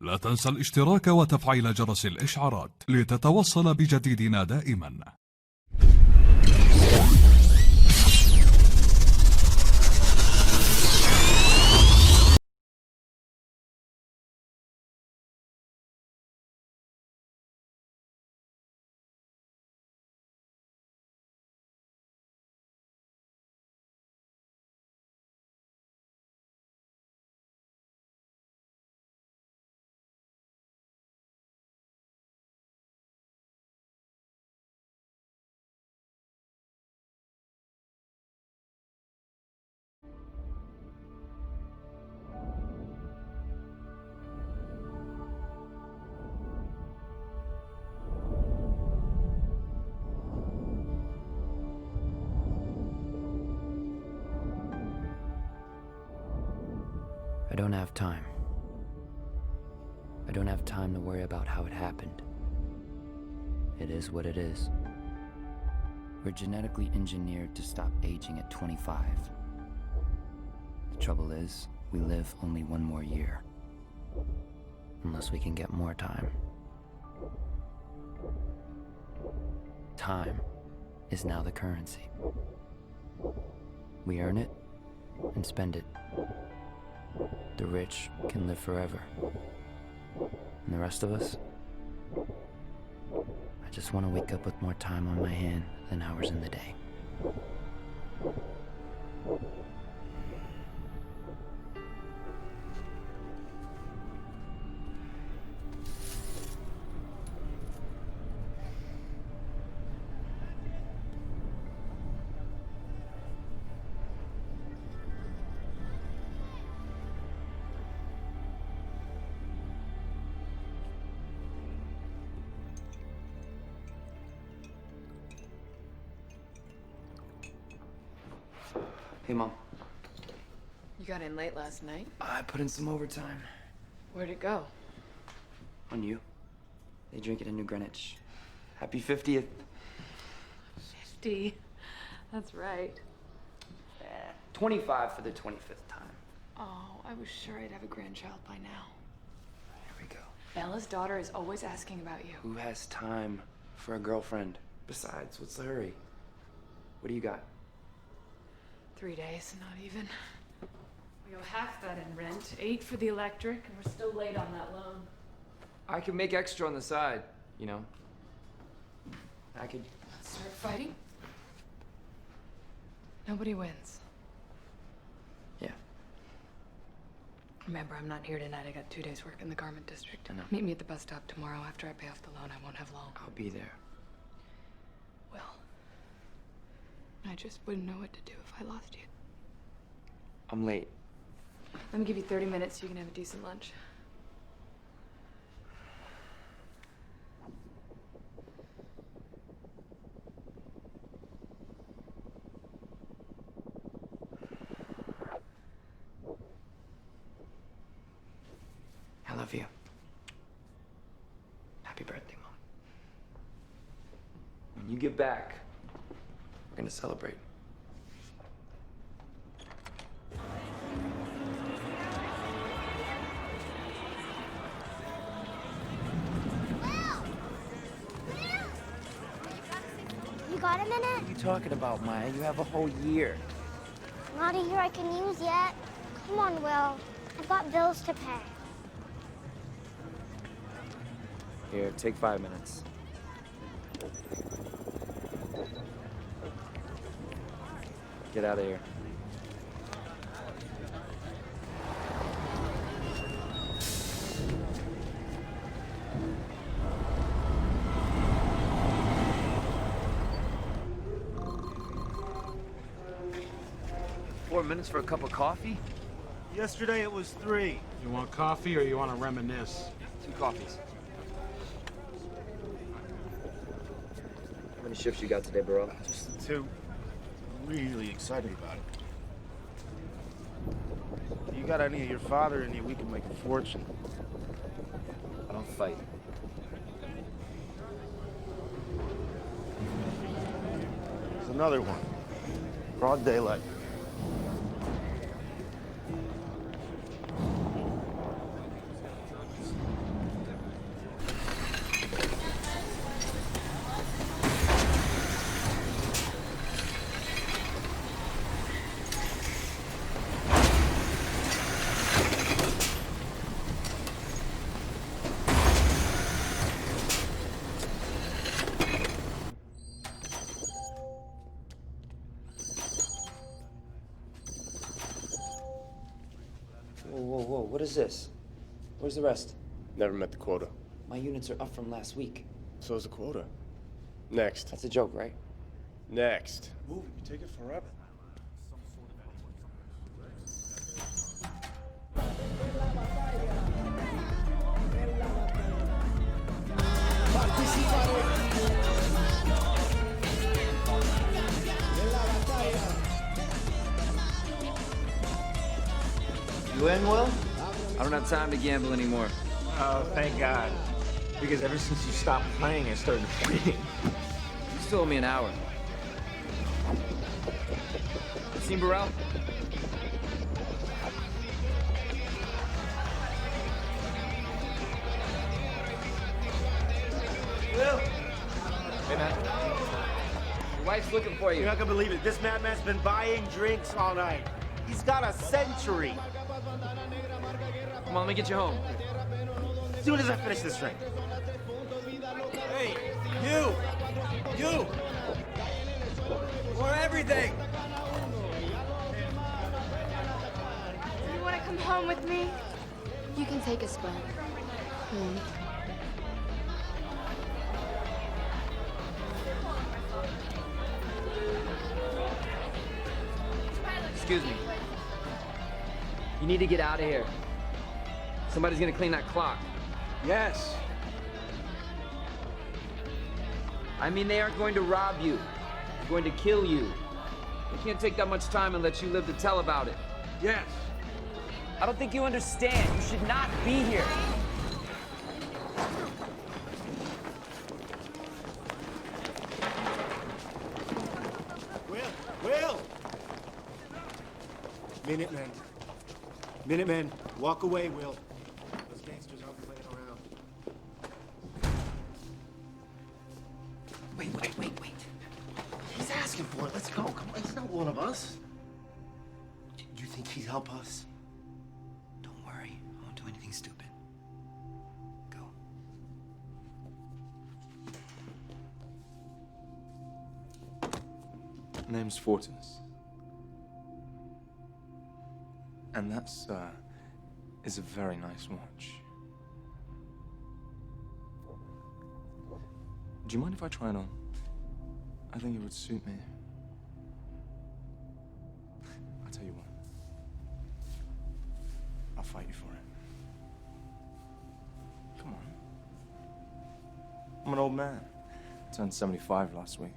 لا تنسى الاشتراك وتفعيل جرس الإشعارات لتتوصل بجديدنا دائما. I don't have time. I don't have time to worry about how it happened. It is what it is. We're genetically engineered to stop aging at 25. The trouble is, we live only one more year. Unless we can get more time. Time is now the currency. We earn it and spend it. The rich can live forever. And the rest of us? I just want to wake up with more time on my hand than hours in the day. Hey, Mom. You got in late last night? I put in some overtime. Where'd it go? On you. They drink it in New Greenwich. Happy 50th. 50. That's right. 25 for the 25th time. Oh, I was sure I'd have a grandchild by now. Here we go. Bella's daughter is always asking about you. Who has time for a girlfriend? Besides, what's the hurry? What do you got? 3 days, not even. We owe half that in rent, 8 for the electric, and we're still late on that loan. I could make extra on the side, you know. I could... Start fighting? Nobody wins. Yeah. Remember, I'm not here tonight. I got 2 days work in the garment district. I know. Meet me at the bus stop tomorrow. After I pay off the loan, I won't have long. I'll be there. Well, I just wouldn't know what to do if I lost you. I'm late. Let me give you 30 minutes so you can have a decent lunch. I love you. Happy birthday, Mom. When you get back, we're gonna celebrate. You got a minute? What are you talking about, Maya? You have a whole year. Not a year I can use yet. Come on, Will. I've got bills to pay. Here, take 5 minutes. Get out of here. Minutes for a cup of coffee? Yesterday it was 3. You want coffee or you want to reminisce? 2 coffees. How many shifts you got today, bro? Just the 2. I'm really excited about it. You got any of your father in you, we can make a fortune. I don't fight. There's another one. Broad daylight. is this? Where's the rest? Never met the quota. My units are up from last week. So's the quota. Next. That's a joke, right? Next. Move, you take it forever. You in, Will? I don't have time to gamble anymore. Oh, thank God. Because ever since you stopped playing, I started playing. You still owe me an hour. Seen Burrell? Will! Hey, man. Your wife's looking for you. You're not gonna believe it. This madman's been buying drinks all night. He's got a century. Come on, let me get you home. As soon as I finish this drink. Hey, you! You! For everything! You want to come home with me? You can take us back. Excuse me. You need to get out of here. Somebody's gonna clean that clock. Yes. I mean, they aren't going to rob you. They're going to kill you. They can't take that much time and let you live to tell about it. Yes. I don't think you understand. You should not be here. Will! Minutemen. Minutemen, walk away, Will. Those gangsters aren't playing around. Wait. He's asking for it. Let's go. Come on, he's not one of us. Do you think he'd help us? Don't worry. I won't do anything stupid. Go. Name's Fortinus. And that's, is a very nice watch. Do you mind if I try it on? I think it would suit me. I'll tell you what. I'll fight you for it. Come on. I'm an old man. Turned 75 last week.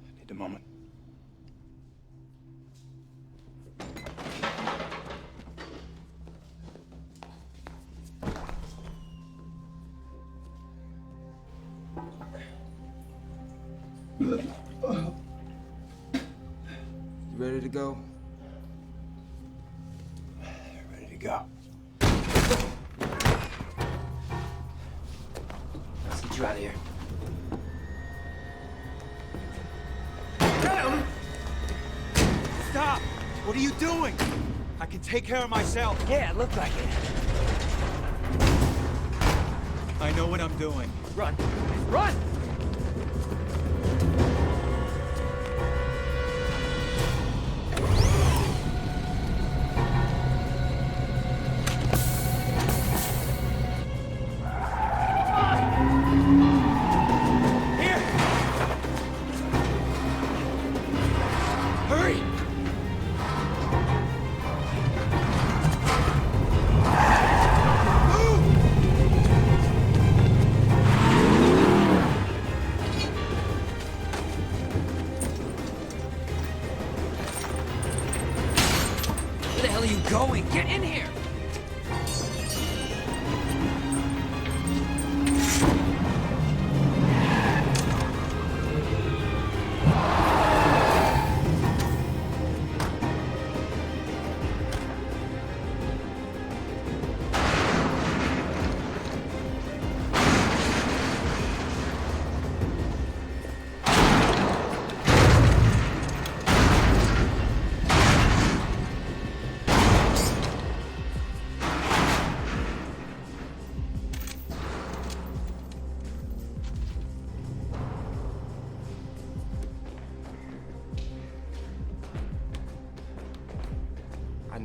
I need a moment. You ready to go? Ready to go. Let's get you out of here. Stop! What are you doing? I can take care of myself. Yeah, it looked like it. I know what I'm doing. Run! Run!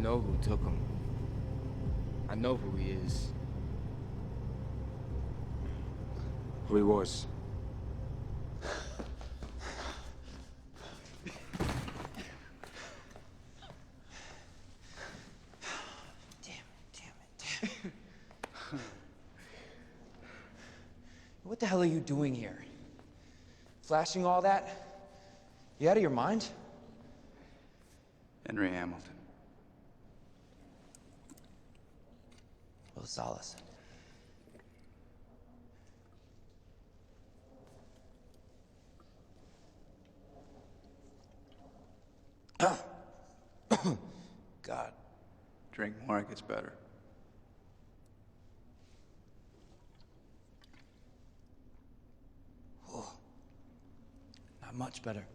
know who took him. I know who he is. Who he was. What the hell are you doing here? Flashing all that? You out of your mind? Henry Hamilton. Well, Solace. God. Drink more, it gets better. Not much better.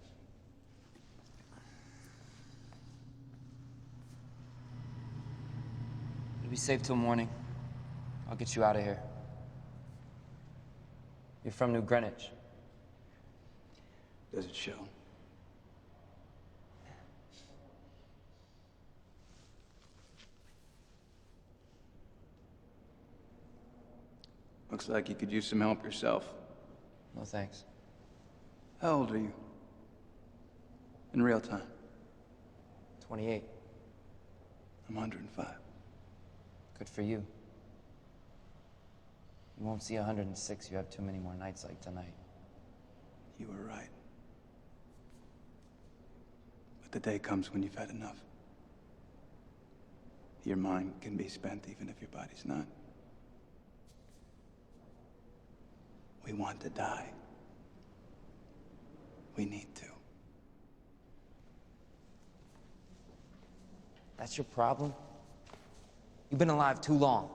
You'll be safe till morning. I'll get you out of here. You're from New Greenwich. Does it show? Looks like you could use some help yourself. No thanks. How old are you? In real time? 28. I'm 105. Good for you. You won't see 106. You have too many more nights like tonight. You were right. But the day comes when you've had enough. Your mind can be spent even if your body's not. We want to die. We need to. That's your problem? You've been alive too long.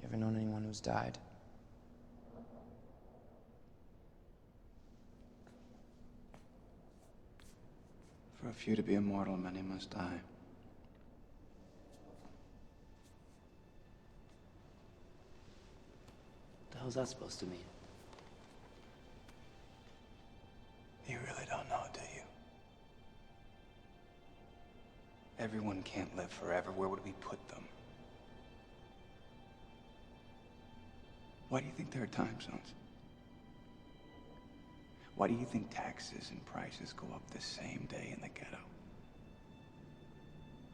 You ever known anyone who's died? For a few to be immortal, many must die. What the hell's that supposed to mean? You really don't know, do you? Everyone can't live forever. Where would we put them? Why do you think there are time zones? Why do you think taxes and prices go up the same day in the ghetto?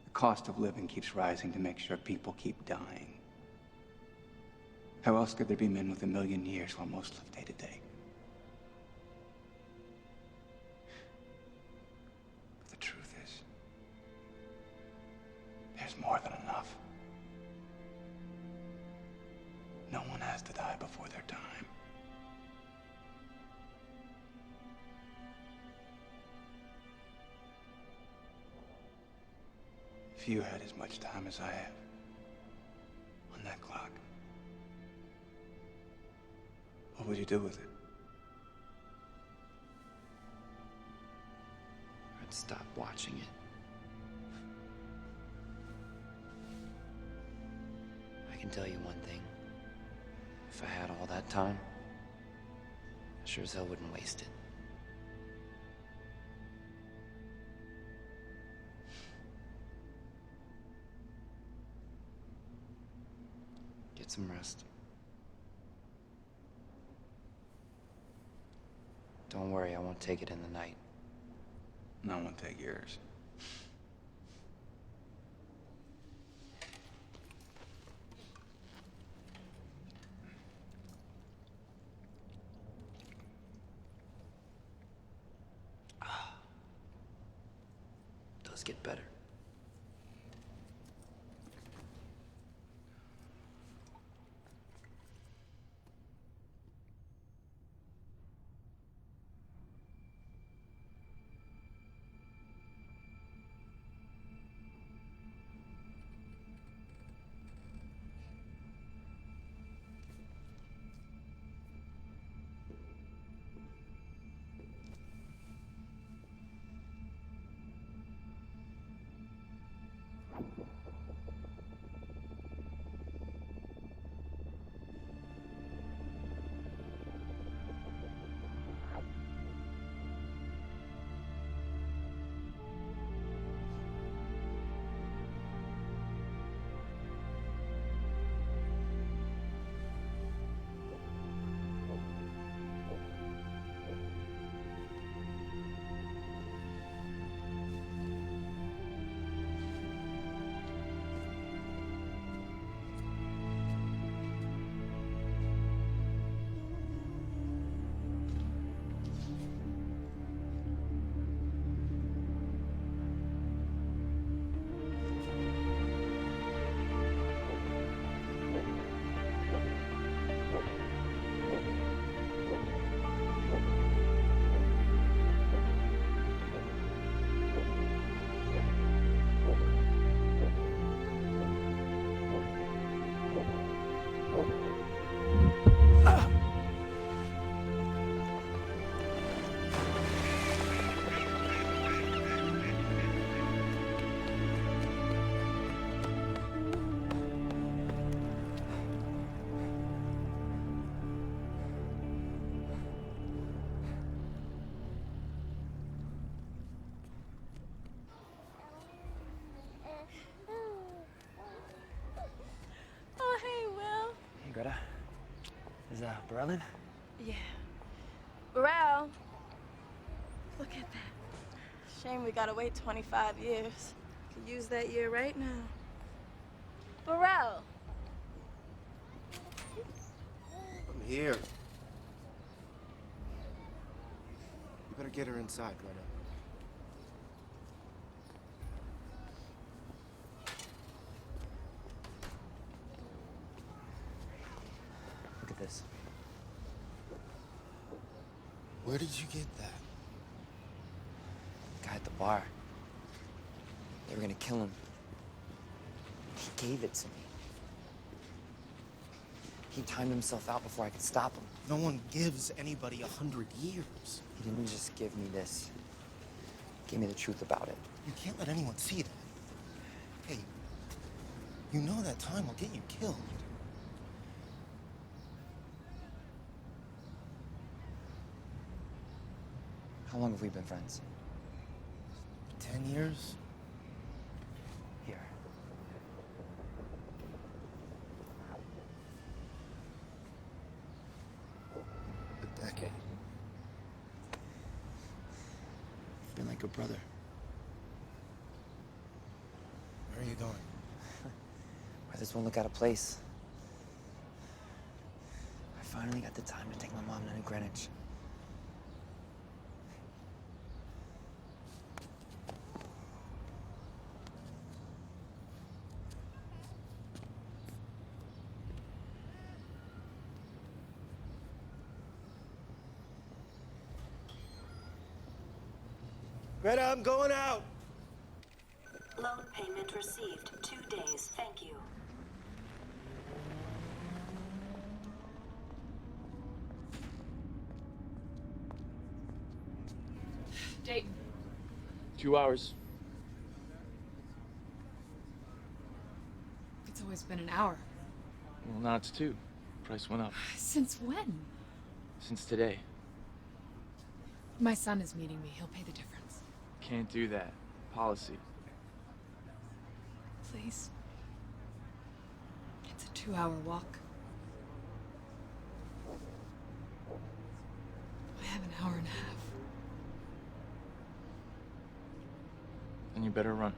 The cost of living keeps rising to make sure people keep dying. How else could there be men with 1,000,000 years while most live day to day? But the truth is, there's more than enough. No one has to die before their time. If you had as much time as I have on that clock, what would you do with it? I'd stop watching it. I can tell you one thing. If I had all that time, I sure as hell wouldn't waste it. Get some rest. Don't worry, I won't take it in the night. No one take yours. Does get better. is Berlin? Yeah. Burrell. Look at that. Shame we gotta wait 25 years. Could use that year right now. Burrell. I'm here. You better get her inside, Greta. Look at this. Where did you get that? The guy at the bar. They were gonna kill him. He gave it to me. He timed himself out before I could stop him. No one gives anybody 100 years. He didn't just give me this. He gave me the truth about it. You can't let anyone see that. Hey, you know that time will get you killed. How long have we been friends? 10 years? Here. A decade. You've been like a brother. Where are you going? Where this won't look out of place. I finally got the time to take my mom down to Greenwich. Greta, I'm going out! Loan payment received. 2 days. Thank you. Dayton. 2 hours. It's always been an hour. Well, now it's 2. Price went up. Since when? Since today. My son is meeting me. He'll pay the difference. Can't do that. Policy. Please. It's a 2-hour walk. I have an hour and a half. Then you better run.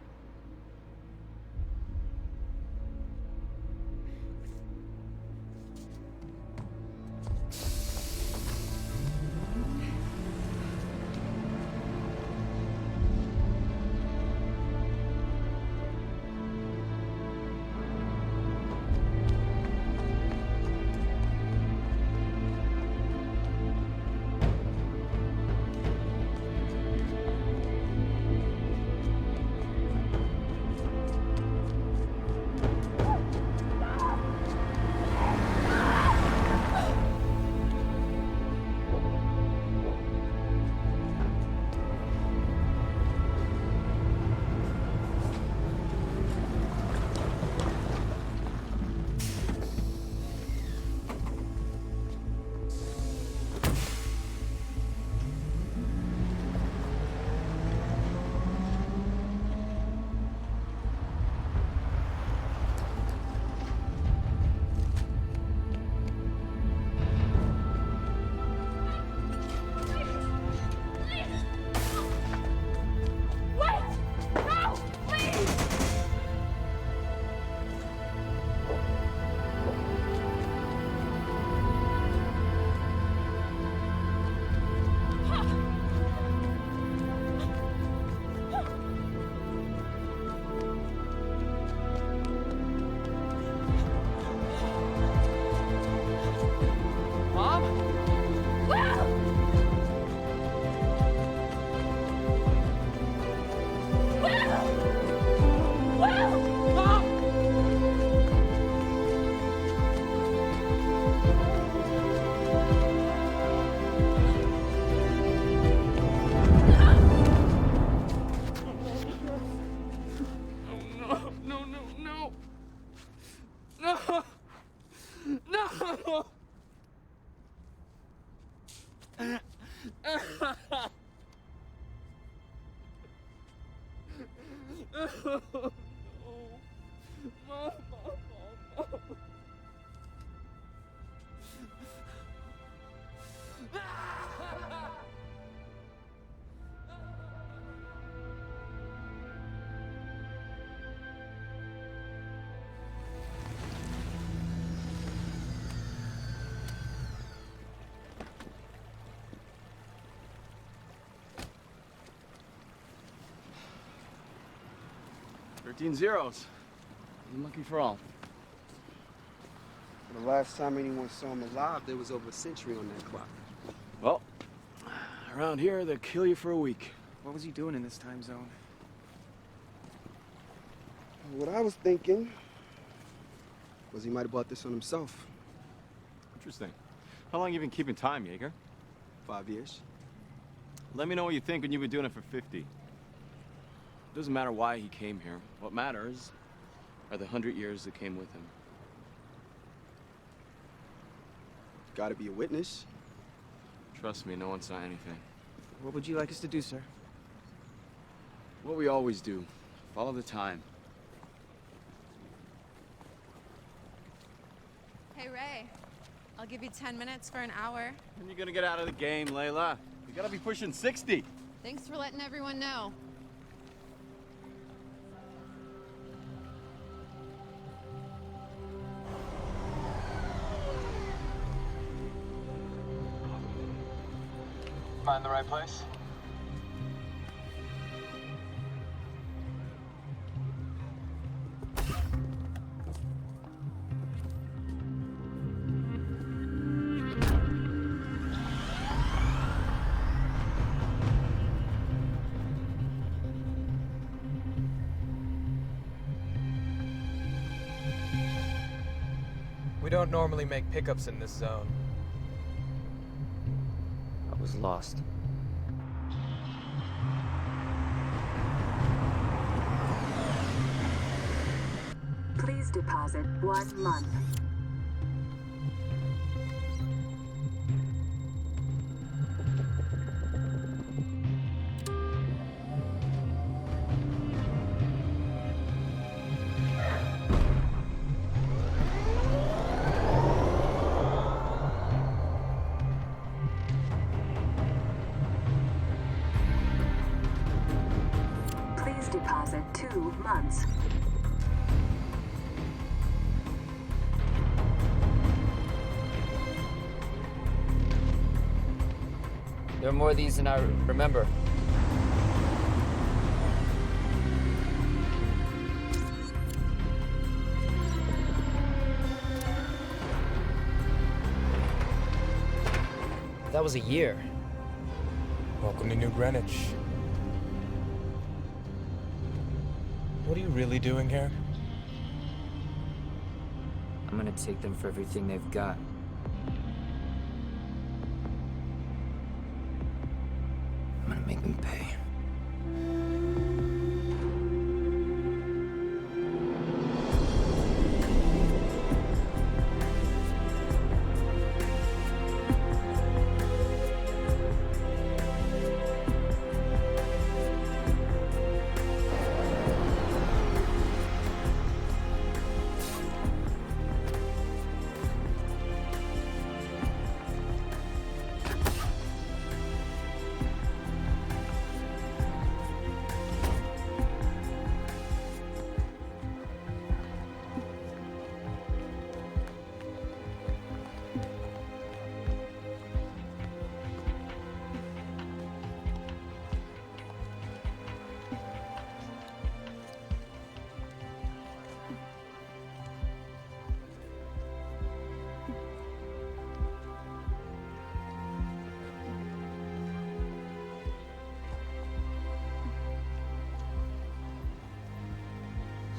13 zeros. Unlucky for all. The last time anyone saw him alive, there was over a century on that clock. Well, around here, they'll kill you for a week. What was he doing in this time zone? What I was thinking was he might have bought this on himself. Interesting. How long you been keeping time, Jaeger? 5 years. Let me know what you think when you've been doing it for 50. It doesn't matter why he came here. What matters are the 100 years that came with him. Gotta be a witness. Trust me, no one saw anything. What would you like us to do, sir? What we always do. Follow the time. Hey, Ray. I'll give you 10 minutes for an hour. When you gonna get out of the game, Layla? You gotta be pushing 60. Thanks for letting everyone know. Find the right place? We don't normally make pickups in this zone. I was lost. Please deposit 1 month. Please deposit 2 months. There are more of these than I remember. That was a year. Welcome to New Greenwich. What are you really doing here? I'm gonna take them for everything they've got. I'm gonna make them pay.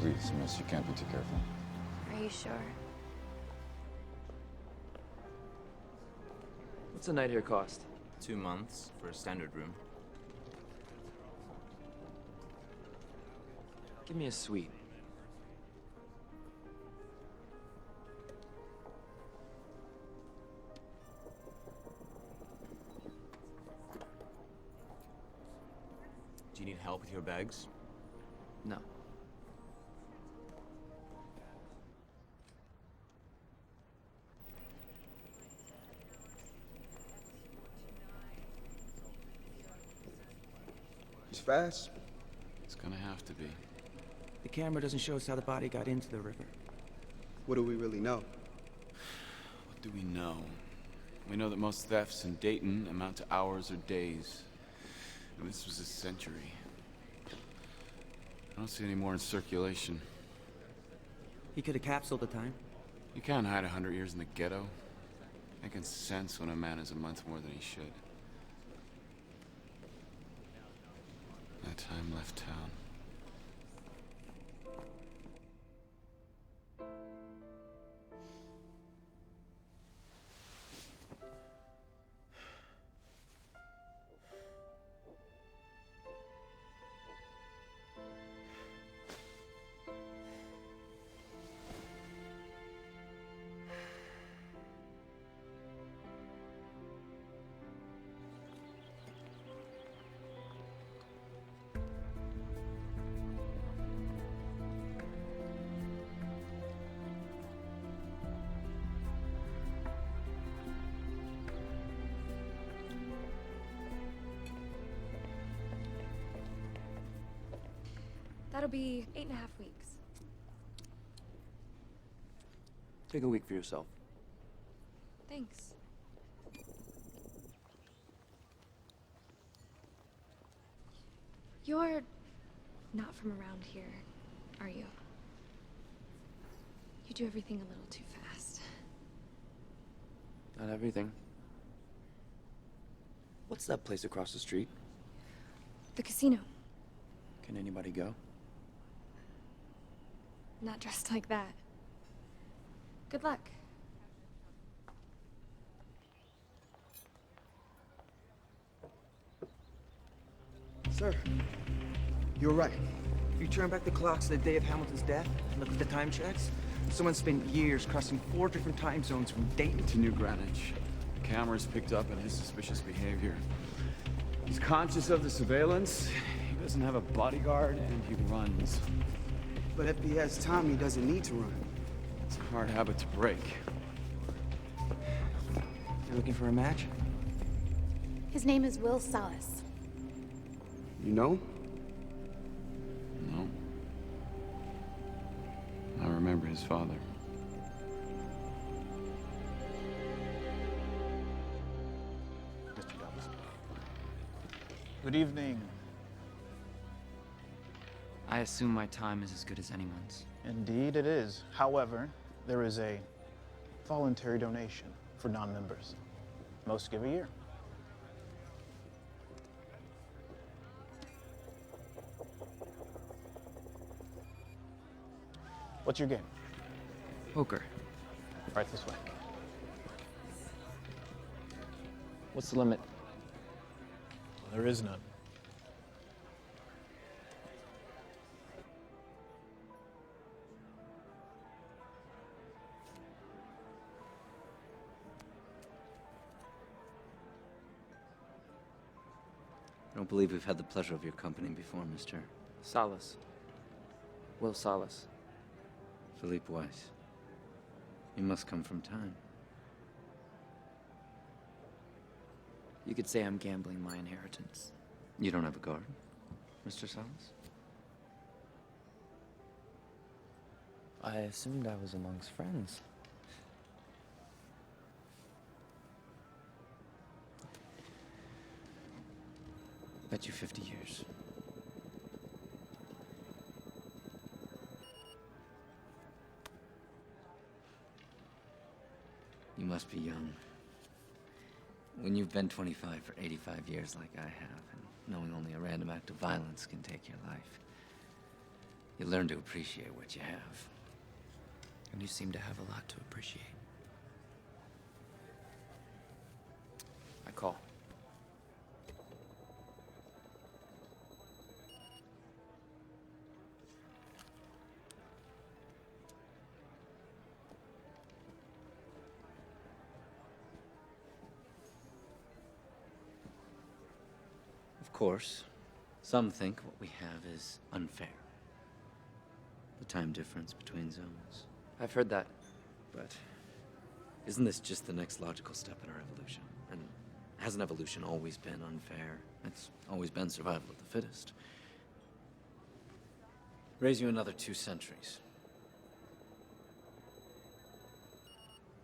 Please, miss, you can't be too careful. Are you sure? What's a night here cost? 2 months for a standard room. Give me a suite. Do you need help with your bags? No. He's fast. It's gonna have to be. The camera doesn't show us how the body got into the river. What do we really know? What do we know? We know that most thefts in Dayton amount to hours or days. And this was a century. I don't see any more in circulation. He could have capsuled the time. You can't hide 100 years in the ghetto. Making sense when a man is a month more than he should. That time left town. That'll be 8.5 weeks. Take a week for yourself. Thanks. You're not from around here, are you? You do everything a little too fast. Not everything. What's that place across the street? The casino. Can anybody go? Not dressed like that. Good luck. Sir, you're right. If you turn back the clocks to the day of Hamilton's death and look at the time checks, someone spent years crossing 4 different time zones from Dayton to New Greenwich. Cameras picked up on his suspicious behavior. He's conscious of the surveillance, he doesn't have a bodyguard, and he runs. But if he has time, he doesn't need to run. It's a hard habit to break. You're looking for a match? His name is Will Salas. You know? No. I remember his father. Mr. Dobbs. Good evening. I assume my time is as good as anyone's. Indeed it is. However, there is a voluntary donation for non-members. Most give a year. What's your game? Poker. Right this way. What's the limit? There is none. I don't believe we've had the pleasure of your company before, Mr. Salas. Will Salas. Philippe Weiss. You must come from time. You could say I'm gambling my inheritance. You don't have a guard, Mr. Salas? I assumed I was amongst friends. Bet you 50 years. You must be young. When you've been 25 for 85 years like I have, and knowing only a random act of violence can take your life, you learn to appreciate what you have. And you seem to have a lot to appreciate. I call. Of course, some think what we have is unfair. The time difference between zones. I've heard that, but isn't this just the next logical step in our evolution? And hasn't evolution always been unfair? It's always been survival of the fittest. Raise you another 2 centuries.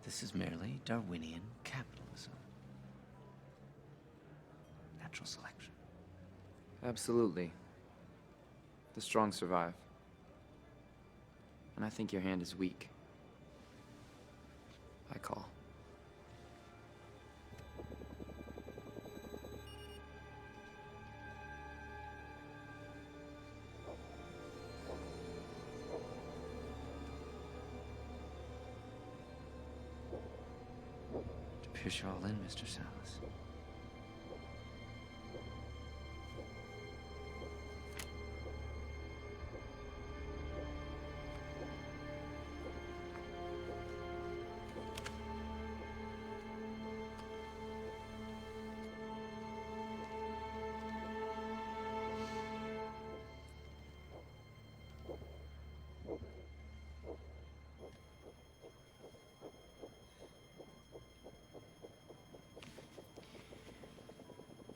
This is merely Darwinian capitalism. Natural selection. Absolutely. The strong survive. And I think your hand is weak. I call. It appears you're all in, Mr. Salas.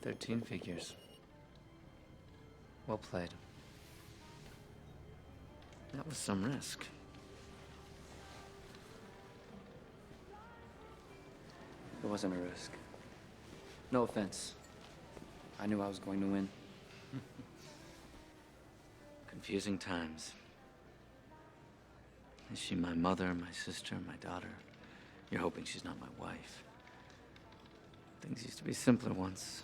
"13 figures. Well played. That was some risk. It wasn't a risk. No offense. I knew I was going to win. Confusing times. Is she my mother, my sister, my daughter? You're hoping she's not my wife. Things used to be simpler once,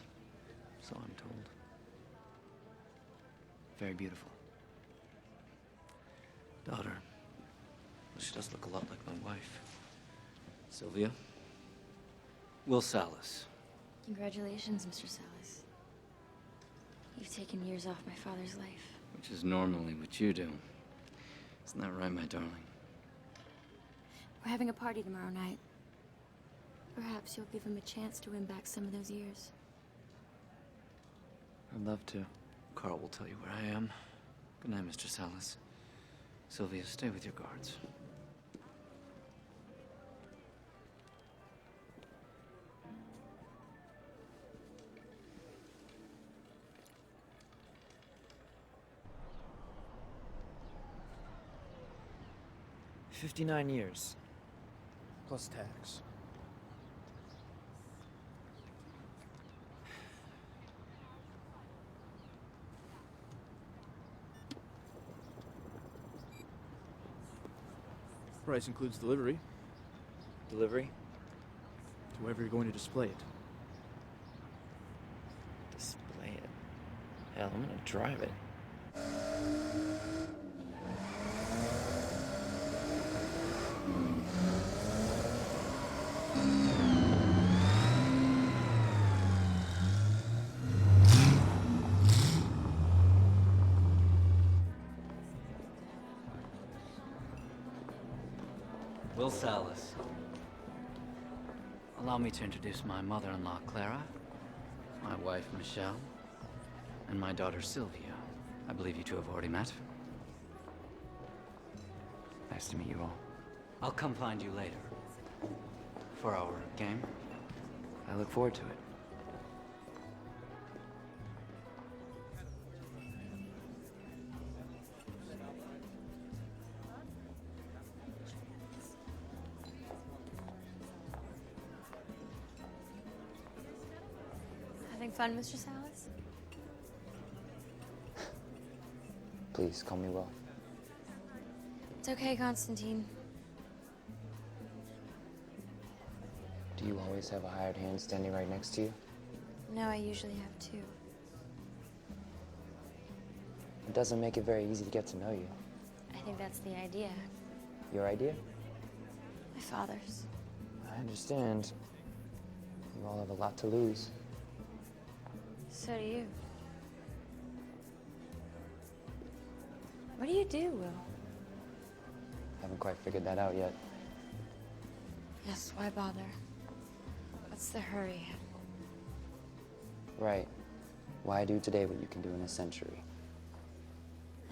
so I'm told. Very beautiful. Daughter. Well, she does look a lot like my wife. Sylvia. Will Salas. Congratulations, Mr. Salas. You've taken years off my father's life. Which is normally what you do. Isn't that right, my darling? We're having a party tomorrow night. Perhaps you'll give him a chance to win back some of those years. I'd love to. Carl will tell you where I am. Good night, Mr. Salas. Sylvia, stay with your guards. $59 years. Plus tax. Price includes delivery. Delivery? To wherever you're going to display it. Display it? Hell, I'm gonna drive it. Will Salas. Allow me to introduce my mother-in-law, Clara, my wife, Michelle, and my daughter, Sylvia. I believe you two have already met. Nice to meet you all. I'll come find you later for our game. I look forward to it. Having fun, Mr. Salas? Please, call me Will. It's okay, Constantine. Do you always have a hired hand standing right next to you? No, I usually have two. It doesn't make it very easy to get to know you. I think that's the idea. Your idea? My father's. I understand. You all have a lot to lose. So do you. What do you do, Will? Haven't quite figured that out yet. Yes, why bother? What's the hurry? Right. Why do today what you can do in a century?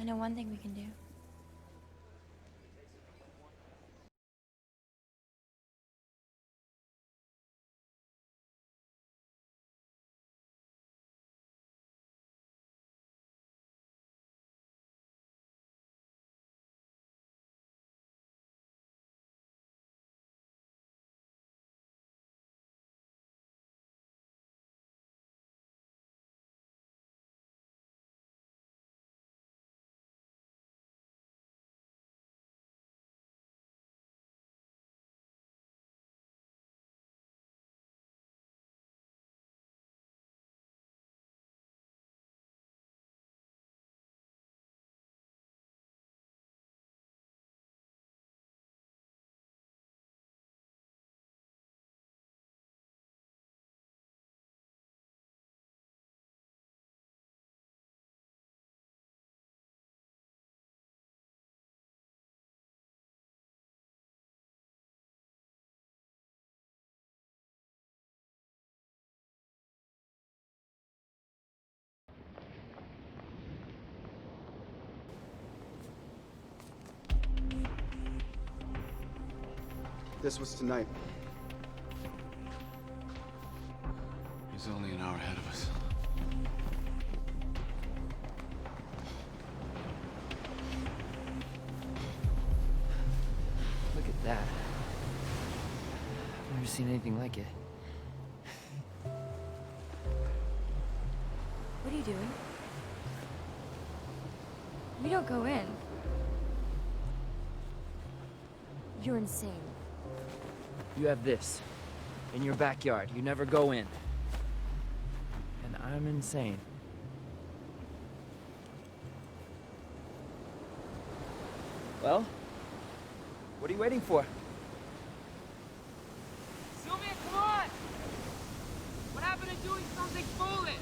I know one thing we can do. This was tonight. He's only an hour ahead of us. Look at that. I've never seen anything like it. What are you doing? We don't go in. You're insane. You have this in your backyard. You never go in. And I'm insane. Well, what are you waiting for? Sylvia, come on! What happened to doing something foolish?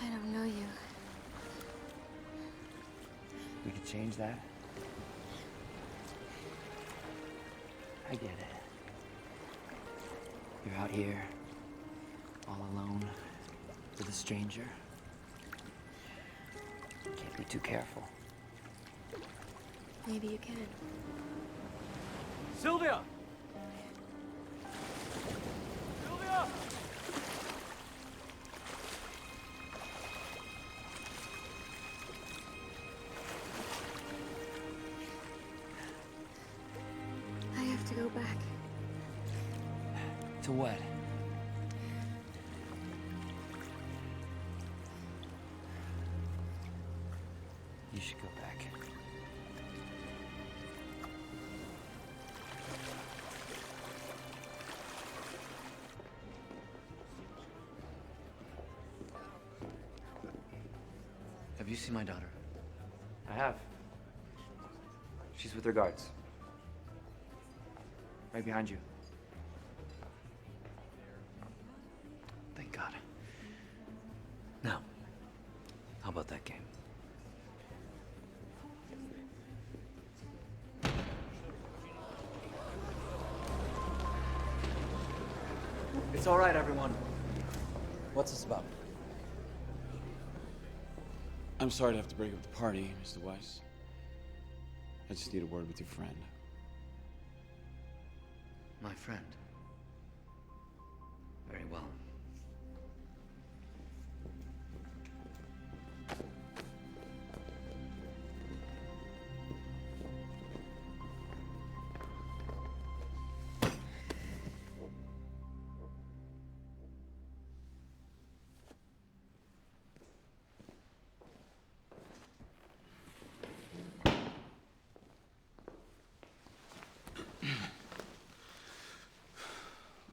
I don't know you. We could change that. I get it. You're out here, all alone, with a stranger. Can't be too careful. Maybe you can. Sylvia! Sylvia! I have to go back. To what? You should go back. Have you seen my daughter? I have. She's with her guards. Right behind you. Thank God. Now, how about that game? It's all right, everyone. What's this about? I'm sorry to have to break up the party, Mr. Weiss. I just need a word with your friend. My friend. Very well.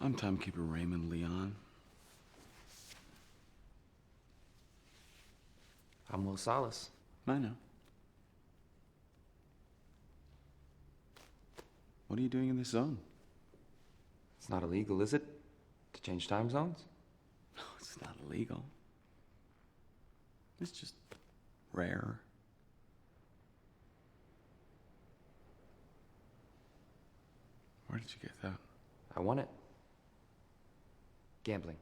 I'm timekeeper Raymond Leon. I'm Will Salas. I know. What are you doing in this zone? It's not illegal, is it? To change time zones? No, it's not illegal. It's just rare. Where did you get that? I won it. Gambling.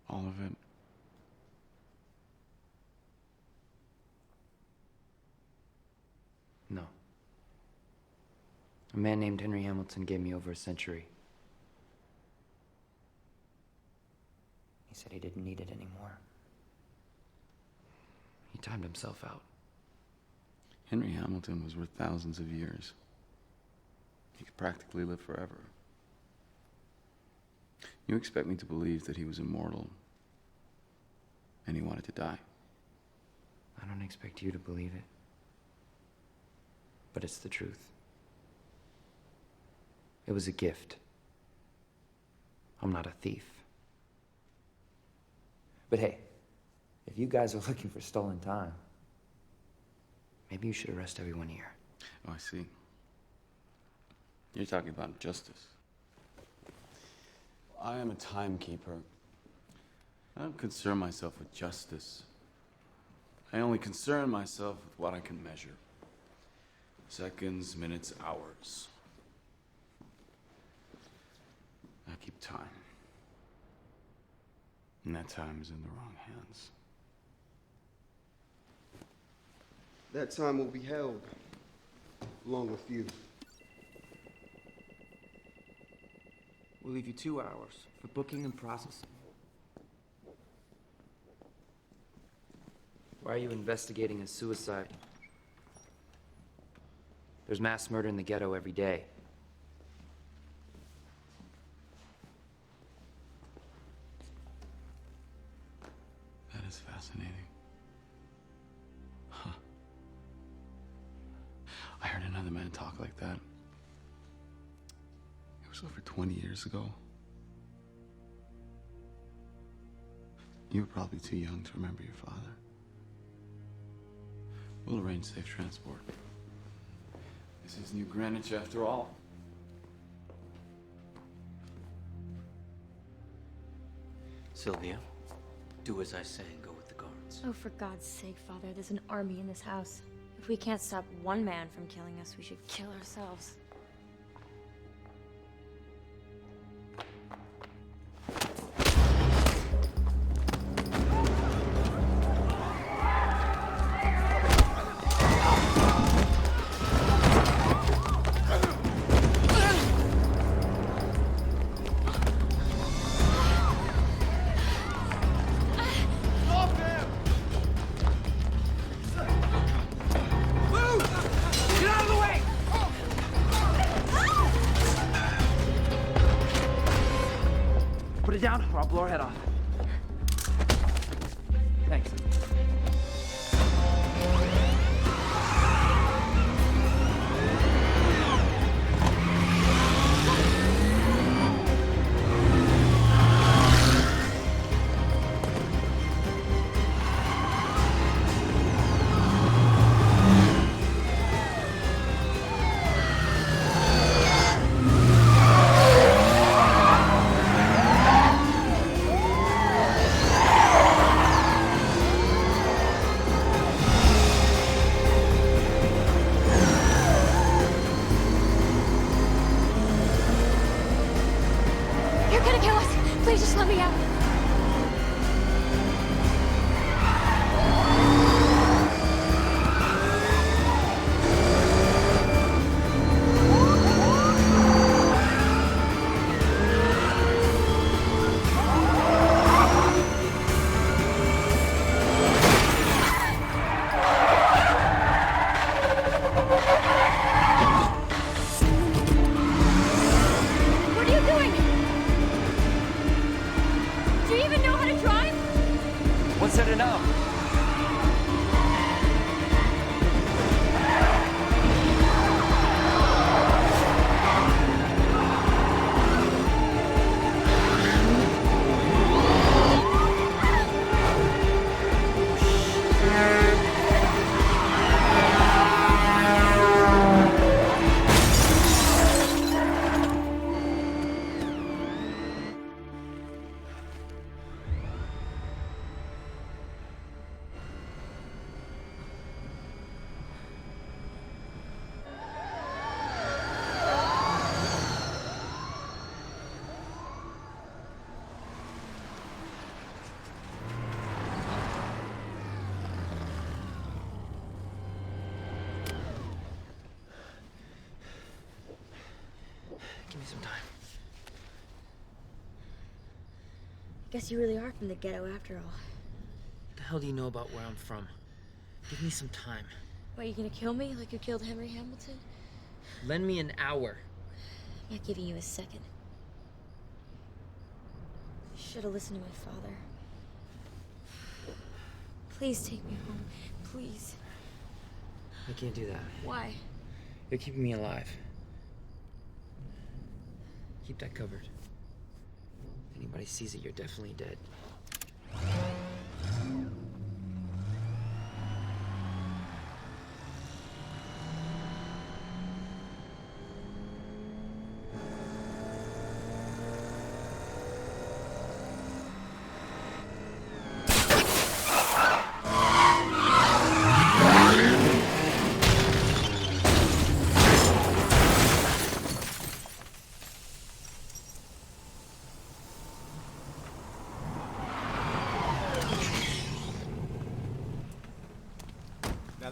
All of it? No. A man named Henry Hamilton gave me over a century. He said he didn't need it anymore. He timed himself out. Henry Hamilton was worth thousands of years. He could practically live forever. You expect me to believe that he was immortal and he wanted to die? I don't expect you to believe it. But it's the truth. It was a gift. I'm not a thief. But hey, if you guys are looking for stolen time, maybe you should arrest everyone here. Oh, I see. You're talking about justice. I am a timekeeper. I don't concern myself with justice. I only concern myself with what I can measure. Seconds, minutes, hours. I keep time. And that time is in the wrong hands. That time will be held, along with you. We'll leave you 2 hours for booking and processing. Why are you investigating a suicide? There's mass murder in the ghetto every day. That is fascinating. Huh. I heard another man talk like that. It was over 20 years ago. You were probably too young to remember your father. We'll arrange safe transport. This is New Greenwich after all. Sylvia, do as I say and go with the guards. Oh, for God's sake, Father, there's an army in this house. If we can't stop one man from killing us, we should kill ourselves. Put it down, or I'll blow her head off. Thanks. Give me some time. Guess you really are from the ghetto after all. What the hell do you know about where I'm from? Give me some time. What, you gonna kill me like you killed Henry Hamilton? Lend me an hour. I'm not giving you a second. I should have listened to my father. Please take me home. Please. I can't do that. Why? You're keeping me alive. Keep that covered. If anybody sees it, you're definitely dead.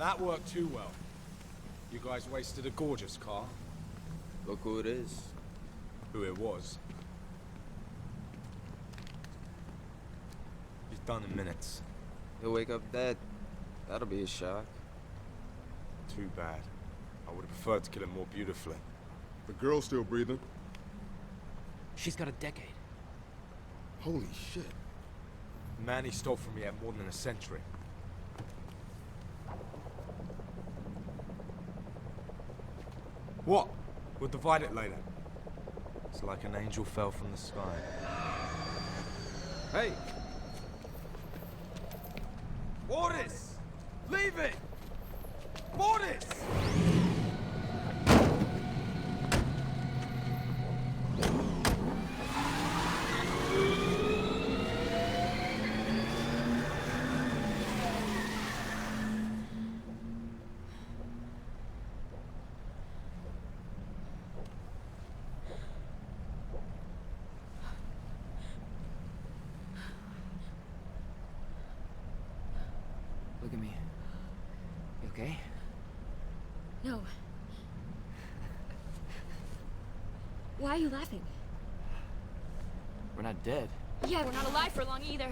that worked too well. You guys wasted a gorgeous car. Look who it is. Who it was. He's done in minutes. He'll wake up dead. That'll be a shock. Too bad. I would have preferred to kill him more beautifully. The girl's still breathing. She's got a decade. Holy shit. The man he stole from me had more than a century. What? We'll divide it later. It's like an angel fell from the sky. Hey! Orders! Leave it! Orders! Look at me. You okay? No. Why are you laughing? We're not dead. Yeah, we're not alive for long either.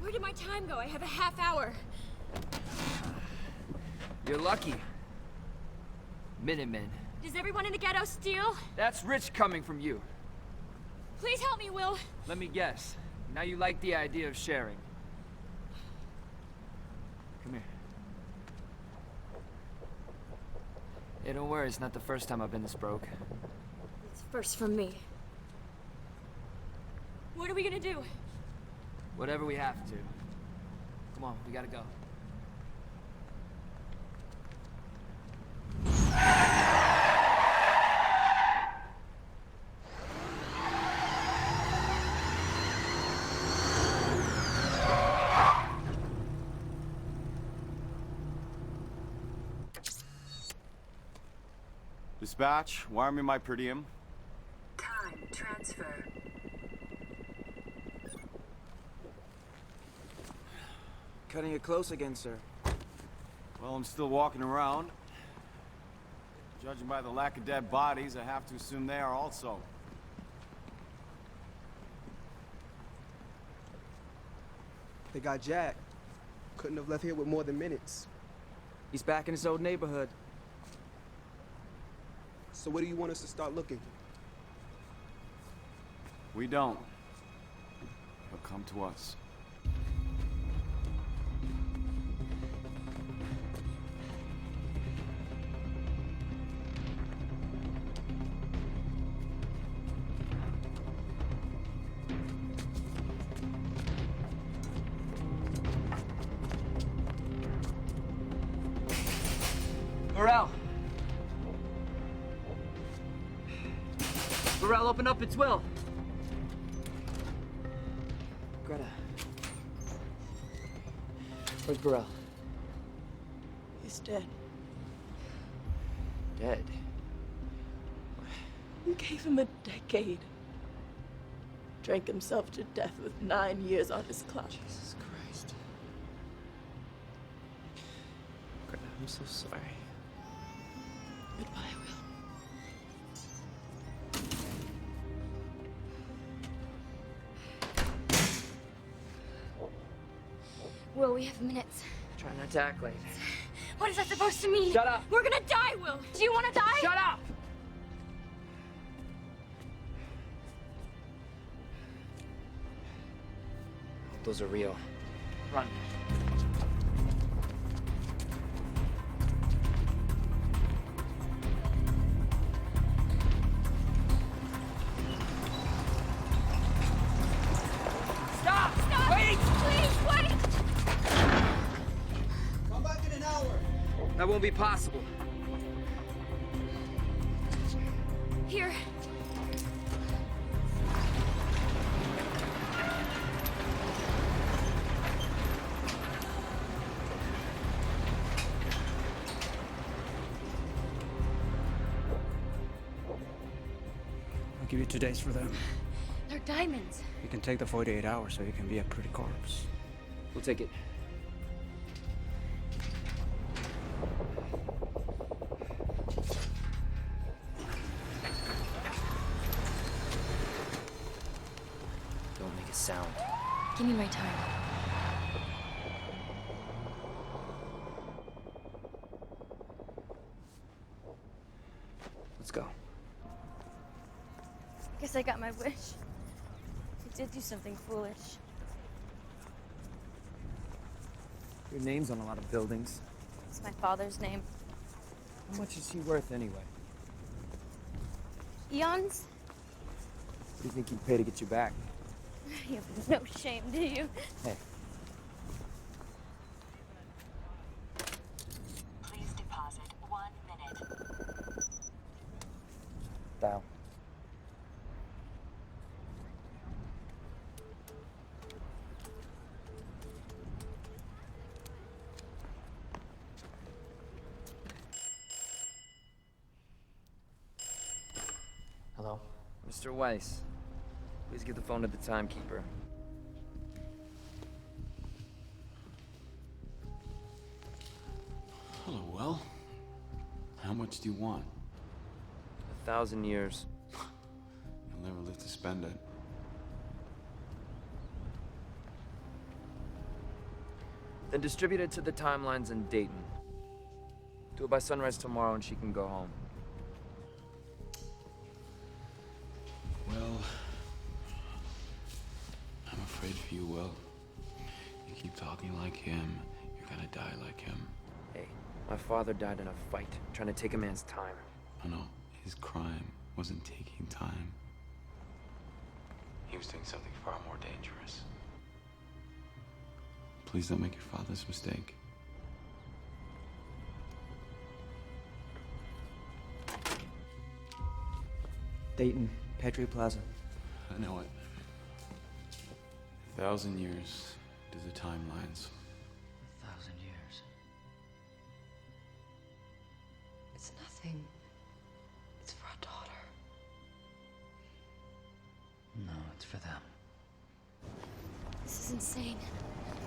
Where did my time go? I have a half hour. You're lucky. Minutemen. Does everyone in the ghetto steal? That's rich coming from you. Please help me, Will. Let me guess. Now you like the idea of sharing. Come here. Hey, don't worry, it's not the first time I've been this broke. It's first from me. What are we gonna do? Whatever we have to. Come on, we gotta go. Dispatch, wire me my per diem. Time transfer. Cutting it close again, sir. Well, I'm still walking around. Judging by the lack of dead bodies, I have to assume they are also. They got Jack. Couldn't have left here with more than minutes. He's back in his old neighborhood. So where do you want us to start looking? We don't. He'll come to us. Burrell! Burrell, open up, it's Will! Greta. Where's Burrell? He's dead. Dead? We gave him a decade. Drank himself to death with 9 years on his clock. Jesus Christ. Greta, I'm so sorry. Goodbye, Will. Will, we have minutes. Try not to act late. What is that supposed to mean? Shut up! We're gonna die, Will! Do you wanna die? Shut up! Those are real. Run. Stop! Stop! Wait! Please, wait! Come back in an hour. That won't be possible. Here. I'll give you 2 days for them. They're diamonds. You can take the 48 hours so you can be a pretty corpse. We'll take it. sound. Give me my time. Let's go. Guess I got my wish. I did do something foolish. Your name's on a lot of buildings. It's my father's name. How much is he worth anyway? Eons? What do you think he'd pay to get you back? You have no shame, do you? Hey. Please deposit 1 minute. Dial. Hello? Mr. Weiss, please give the phone to the timekeeper. Hello, Will. How much do you want? 1,000 years. You'll never live to spend it. Then distribute it to the timelines in Dayton. Do it by sunrise tomorrow and she can go home. Well, I'm afraid for you, Will. You keep talking like him, you're gonna die like him. Hey, my father died in a fight, trying to take a man's time. Oh no, his crime wasn't taking time. He was doing something far more dangerous. Please don't make your father's mistake. Dayton, Petrie Plaza. I know it. 1,000 years to the timelines. 1,000 years. It's nothing. It's for our daughter. No, it's for them. This is insane.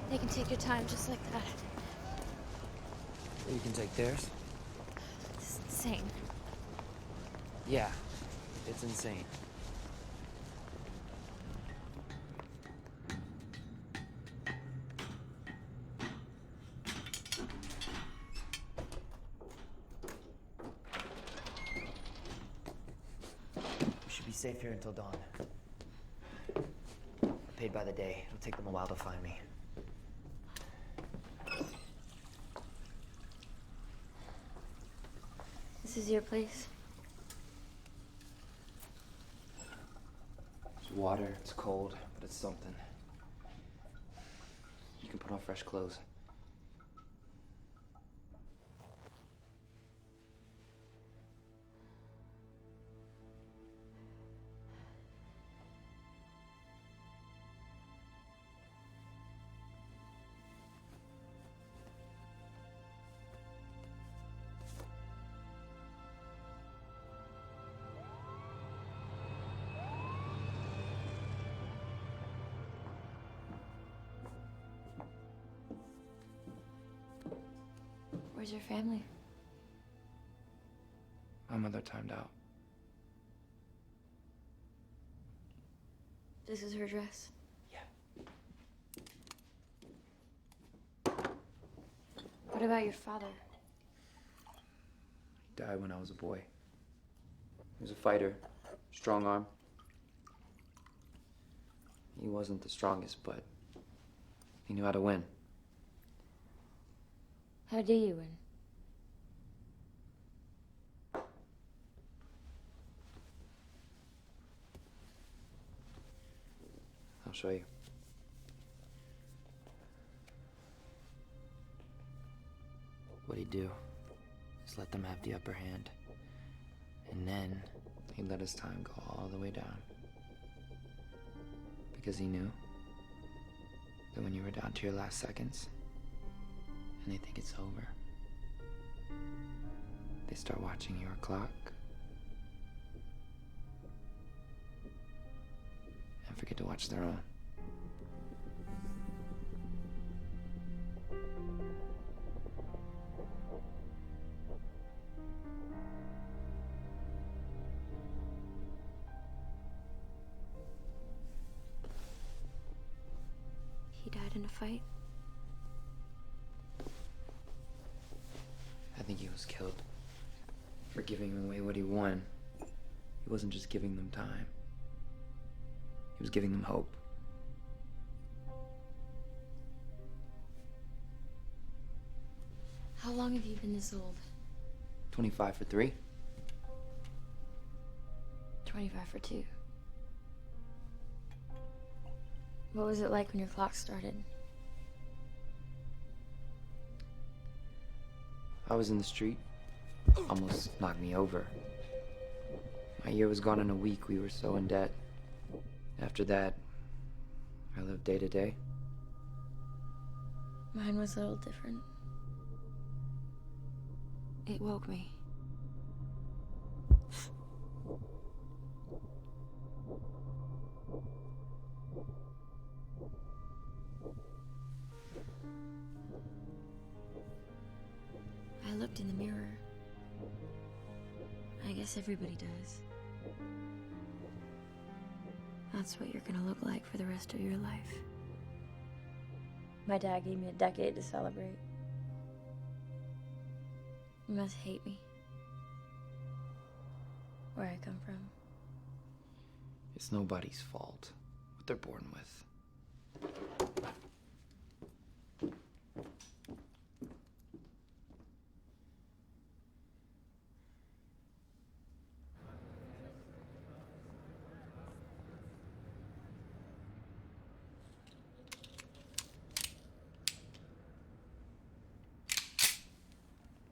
They can take your time just like that. You can take theirs? This is insane. Yeah, it's insane. We should be safe here until dawn. I'm paid by the day. It'll take them a while to find me. This is your place. There's water, it's cold, but it's something. You can put on fresh clothes. Where's your family? My mother timed out. This is her dress. What about your father? He died when I was a boy. He was a fighter, strong arm. He wasn't the strongest, but he knew how to win. How do you win? I'll show you. What he'd do is let them have the upper hand. And then he'd let his time go all the way down. Because he knew that when you were down to your last seconds, and they think it's over, they start watching your clock and forget to watch their own. died in a fight? I think he was killed for giving away what he won. He wasn't just giving them time. He was giving them hope. How long have you been this old? 25 for 3. 25 for 2. What was it like when your clock started? I was in the street. Almost knocked me over. My year was gone in a week. We were so in debt. After that, I lived day to day. Mine was a little different. It woke me. I looked in the mirror. I guess everybody does. That's what you're gonna look like for the rest of your life. My dad gave me a decade to celebrate. You must hate me. Where I come from. It's nobody's fault what they're born with.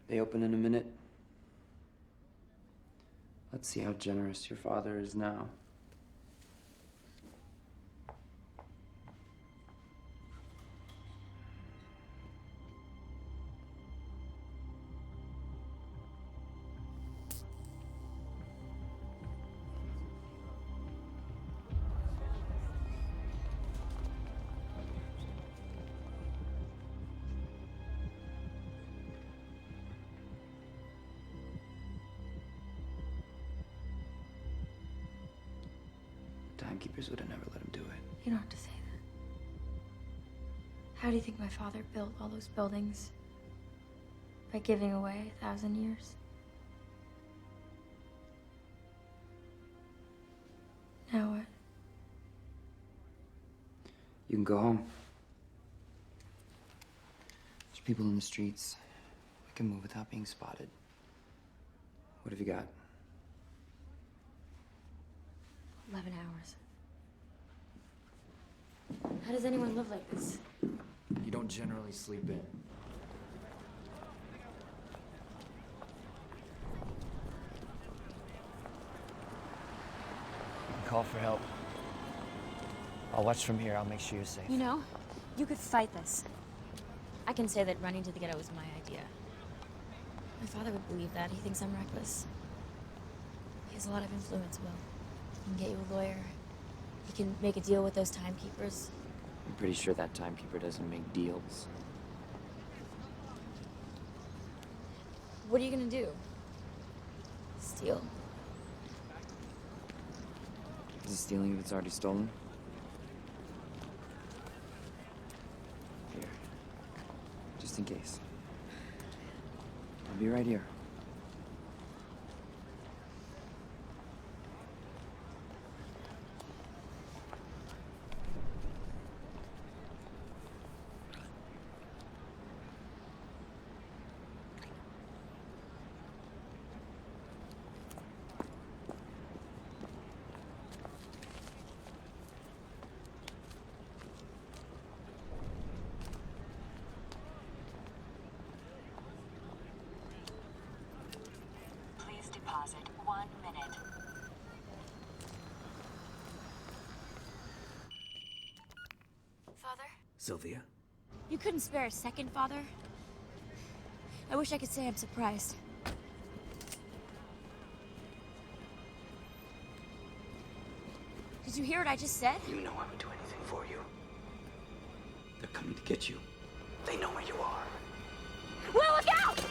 They open in a minute. Let's see how generous your father is now. Timekeepers would have never let him do it. You don't have to say that. How do you think my father built all those buildings? By giving away 1,000 years? Now what? You can go home. There's people in the streets. We can move without being spotted. What have you got? 11 hours. How does anyone live like this? You don't generally sleep in. Call for help. I'll watch from here. I'll make sure you're safe. You know, you could fight this. I can say that running to the ghetto was my idea. My father would believe that. He thinks I'm reckless. He has a lot of influence, Will. He can get you a lawyer. He can make a deal with those timekeepers. I'm pretty sure that timekeeper doesn't make deals. What are you gonna do? Steal? Is it stealing if it's already stolen? Here. Just in case. I'll be right here. Deposit 1 minute. Father? Sylvia? You couldn't spare a second, Father? I wish I could say I'm surprised. Did you hear what I just said? You know I would do anything for you. They're coming to get you. They know where you are. Will, look out!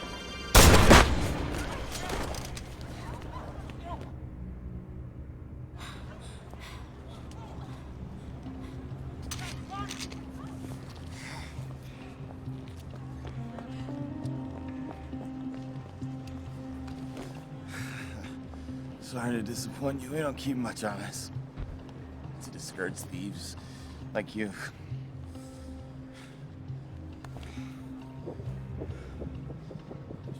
Sorry to disappoint you. We don't keep much on us. To discourage thieves like you.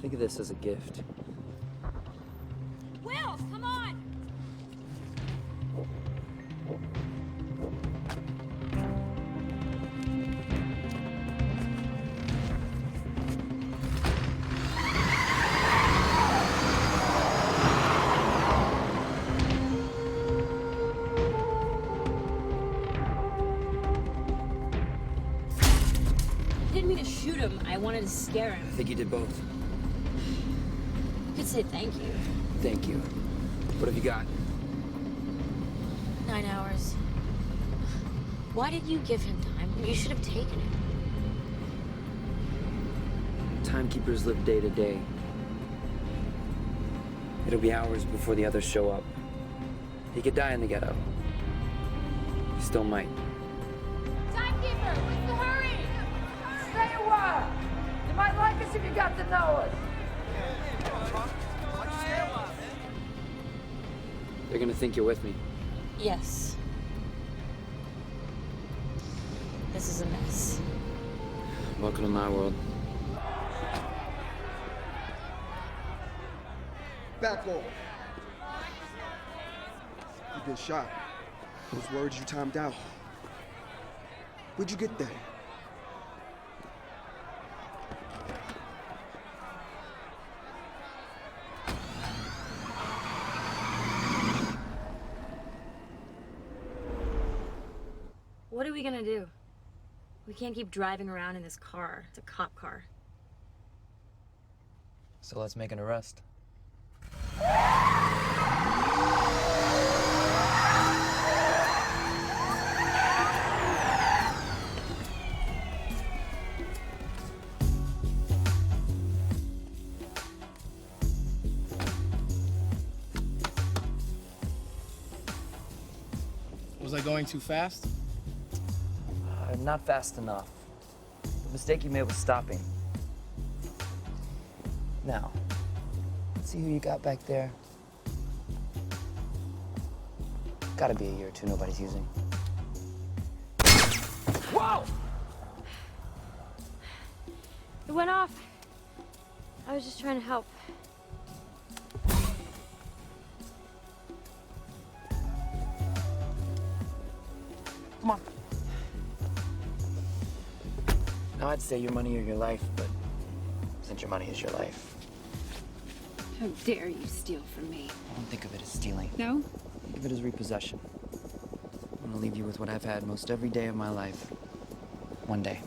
Think of this as a gift. Will, come on! I didn't mean to shoot him. I wanted to scare him. I think you did both. You could say thank you. Thank you. What have you got? 9 hours. Why did you give him time? You should have taken it. Timekeepers live day to day. It'll be hours before the others show up. He could die in the ghetto. He still might. Timekeeper, what's the hurry? Stay a while. You might like us if you got to know us. They're gonna think you're with me. Yes. This is a mess. Welcome to my world. Back off. You've been shot. Those words you timed out. Where'd you get that? What are we gonna do? We can't keep driving around in this car. It's a cop car. So let's make an arrest. Was I going too fast? Not fast enough. The mistake you made was stopping. Now, let's see who you got back there. Gotta be a year or two nobody's using. Whoa! It went off. I was just trying to help. Come on. Now, I'd say your money or your life, but since your money is your life, How dare you steal from me? I don't think of it as stealing. No? Think of it as repossession. I'm gonna leave you with what I've had most every day of my life. One day.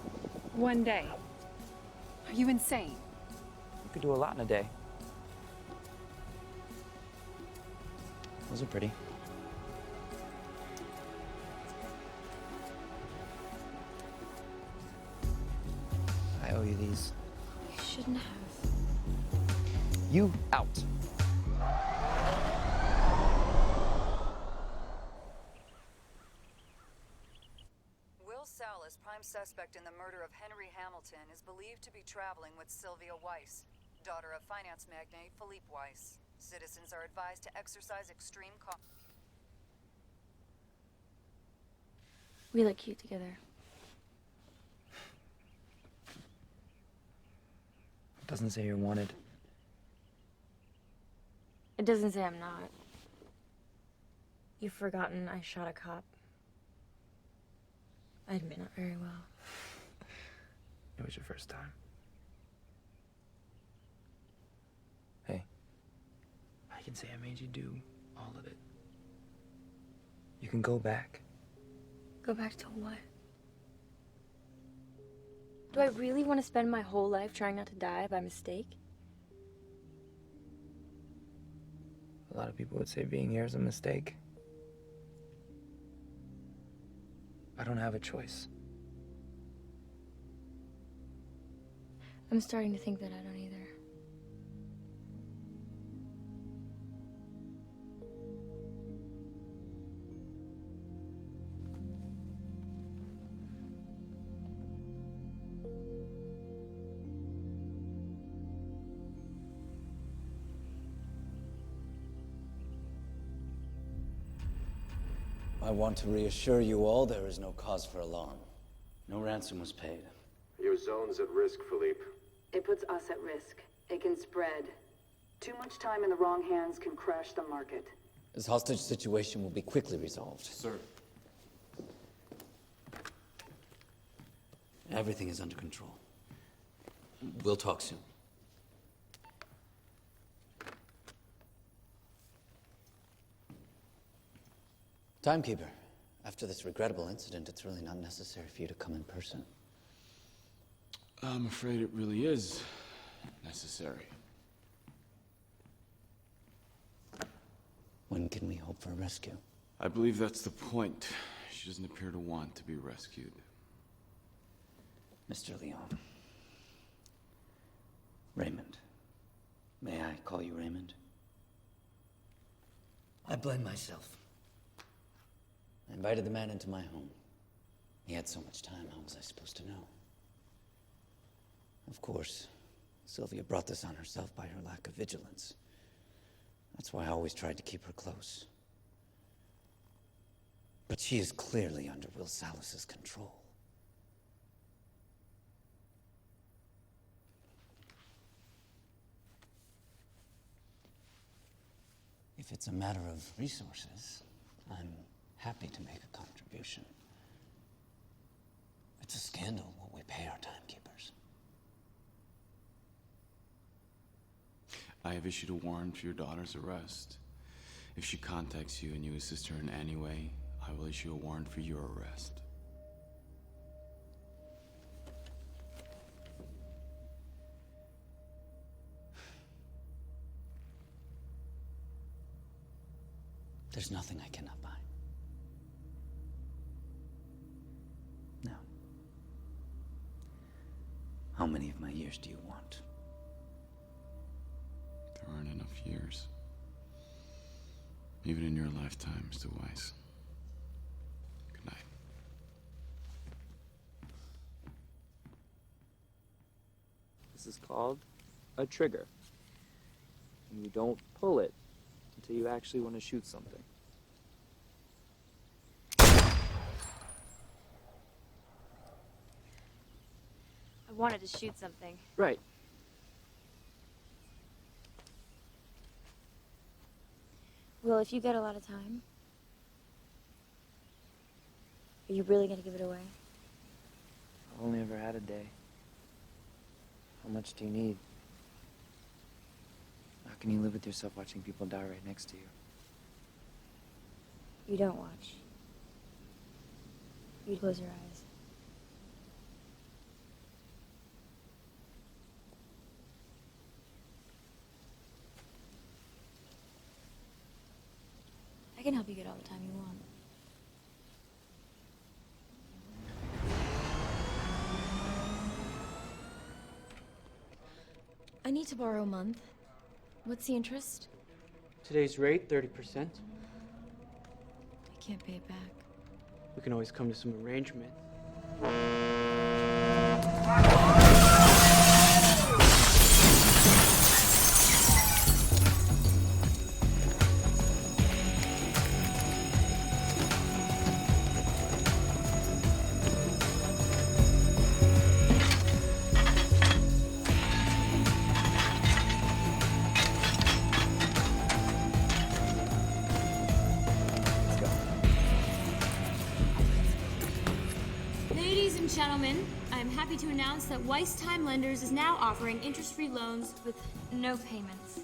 One day. Are you insane? You could do a lot in a day. Those are pretty. I owe you these. You shouldn't have. You out. Will Salas, prime suspect in the murder of Henry Hamilton, is believed to be traveling with Sylvia Weiss, daughter of finance magnate Philippe Weiss. Citizens are advised to exercise extreme caution. We look cute together. It doesn't say you're wanted. It doesn't say I'm not. You've forgotten I shot a cop. I admit not very well. It was your first time. Hey, I can say I made you do all of it. You can go back. Go back to what? Do I really want to spend my whole life trying not to die by mistake? A lot of people would say being here is a mistake. I don't have a choice. I'm starting to think that I don't either. I want to reassure you all there is no cause for alarm. No ransom was paid. Your zone's at risk, Philippe. It puts us at risk. It can spread. Too much time in the wrong hands can crash the market. This hostage situation will be quickly resolved. Sir. Everything is under control. We'll talk soon. Timekeeper, after this regrettable incident, it's really not necessary for you to come in person. I'm afraid it really is necessary. When can we hope for a rescue? I believe that's the point. She doesn't appear to want to be rescued. Mr. Leon. Raymond. May I call you Raymond? I blame myself. I invited the man into my home. He had so much time, how was I supposed to know? Of course, Sylvia brought this on herself by her lack of vigilance. That's why I always tried to keep her close. But she is clearly under Will Salas's control. If it's a matter of resources, I'm happy to make a contribution. It's a scandal what we pay our timekeepers. I have issued a warrant for your daughter's arrest. If she contacts you and you assist her in any way, I will issue a warrant for your arrest. There's nothing I cannot buy. Now, how many of my years do you want? There aren't enough years. Even in your lifetime, Mr. Weiss. Good night. This is called a trigger. And you don't pull it until you actually want to shoot something. I wanted to shoot something. Right. Well, if you get a lot of time, are you really gonna give it away? I've only ever had a day. How much do you need? How can you live with yourself watching people die right next to you? You don't watch. You close your eyes. I can help you get all the time you want. I need to borrow a month. What's the interest? Today's rate, 30%. I can't pay it back. We can always come to some arrangement. Gentlemen, I'm happy to announce that Weiss Time Lenders is now offering interest-free loans with no payments.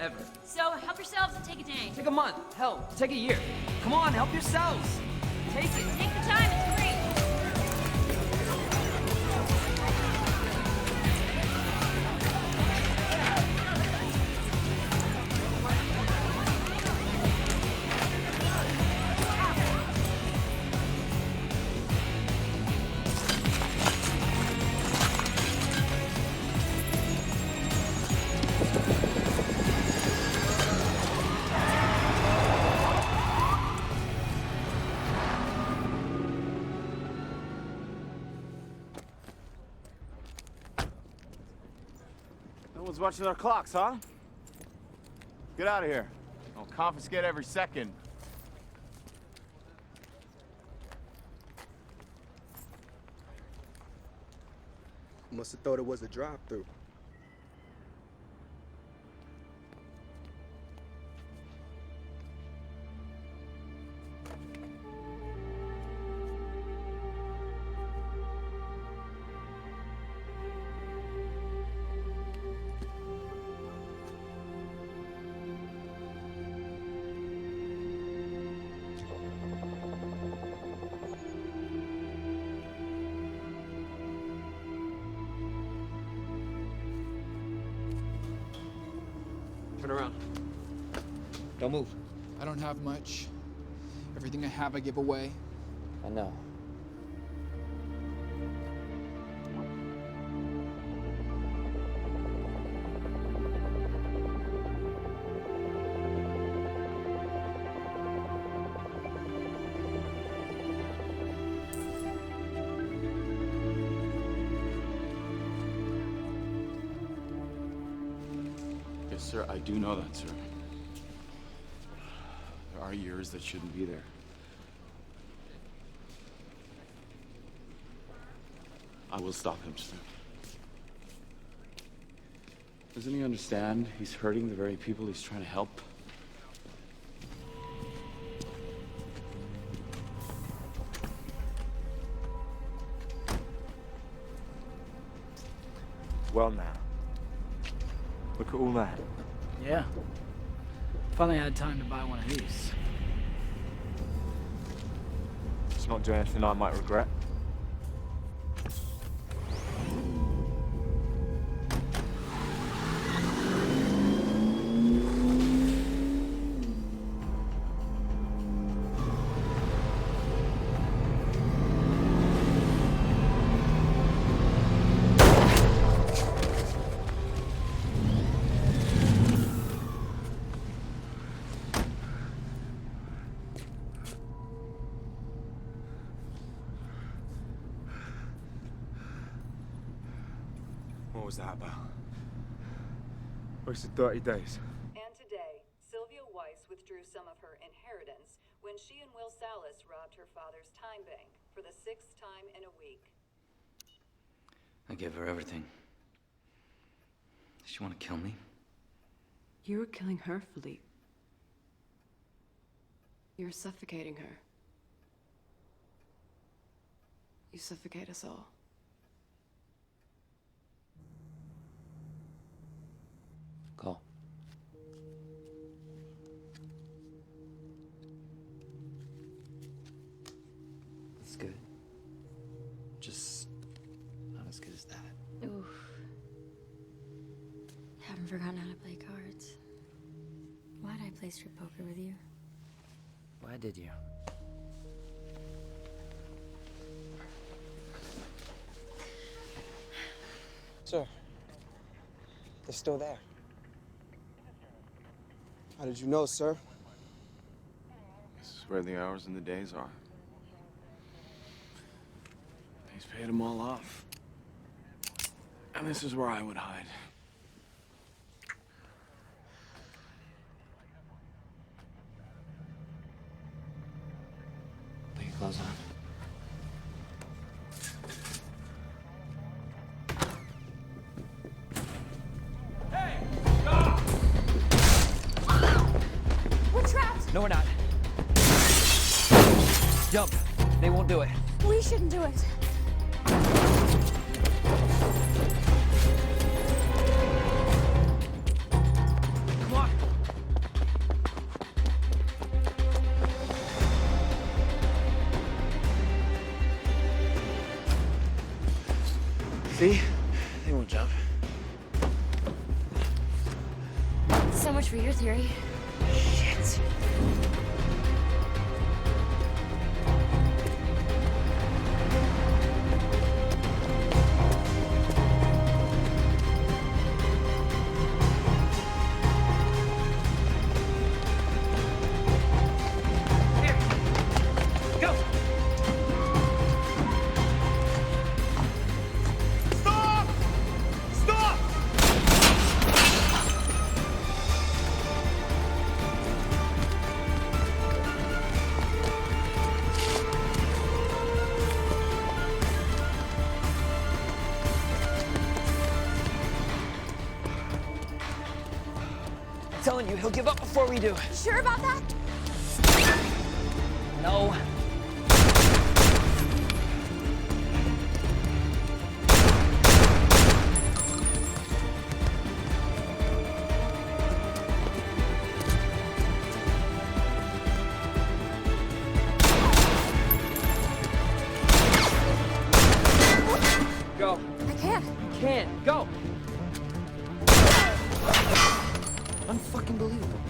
Ever. So help yourselves and take a day. Take a month. Hell, take a year. Come on, help yourselves. Take it. Take the time, it's free. No one's watching our clocks, huh? Get out of here. I'll confiscate every second. Must have thought it was a drive-through. Turn around. Don't move. I don't have much. Everything I have, I give away. I know. Yes, sir, I do know that, sir. There are years that shouldn't be there. I will stop him, sir. Doesn't he understand he's hurting the very people he's trying to help? Well now. Look at all that. Yeah. Finally had time to buy one of these. It's not doing anything I might regret. What was that about? Wasted 30 days. And today, Sylvia Weiss withdrew some of her inheritance when she and Will Salas robbed her father's time bank for the 6th time in a week. I gave her everything. Does she want to kill me? You're killing her, Philippe. You're suffocating her. You suffocate us all. Call. That's good. Just not as good as that. Oof. Haven't forgotten how to play cards. Why'd I play strip poker with you? Why did you? Sir, they're still there. How did you know, sir? This is where the hours and the days are. He's paid them all off. And this is where I would hide. Put your clothes on. No, we're not. Jump. They won't do it. We shouldn't do it. Come on. See? They won't jump. So much for your theory. Shit. telling you, he'll give up before we do. Sure about that? No. Go. I can't. You can. Go. Unfucking believable.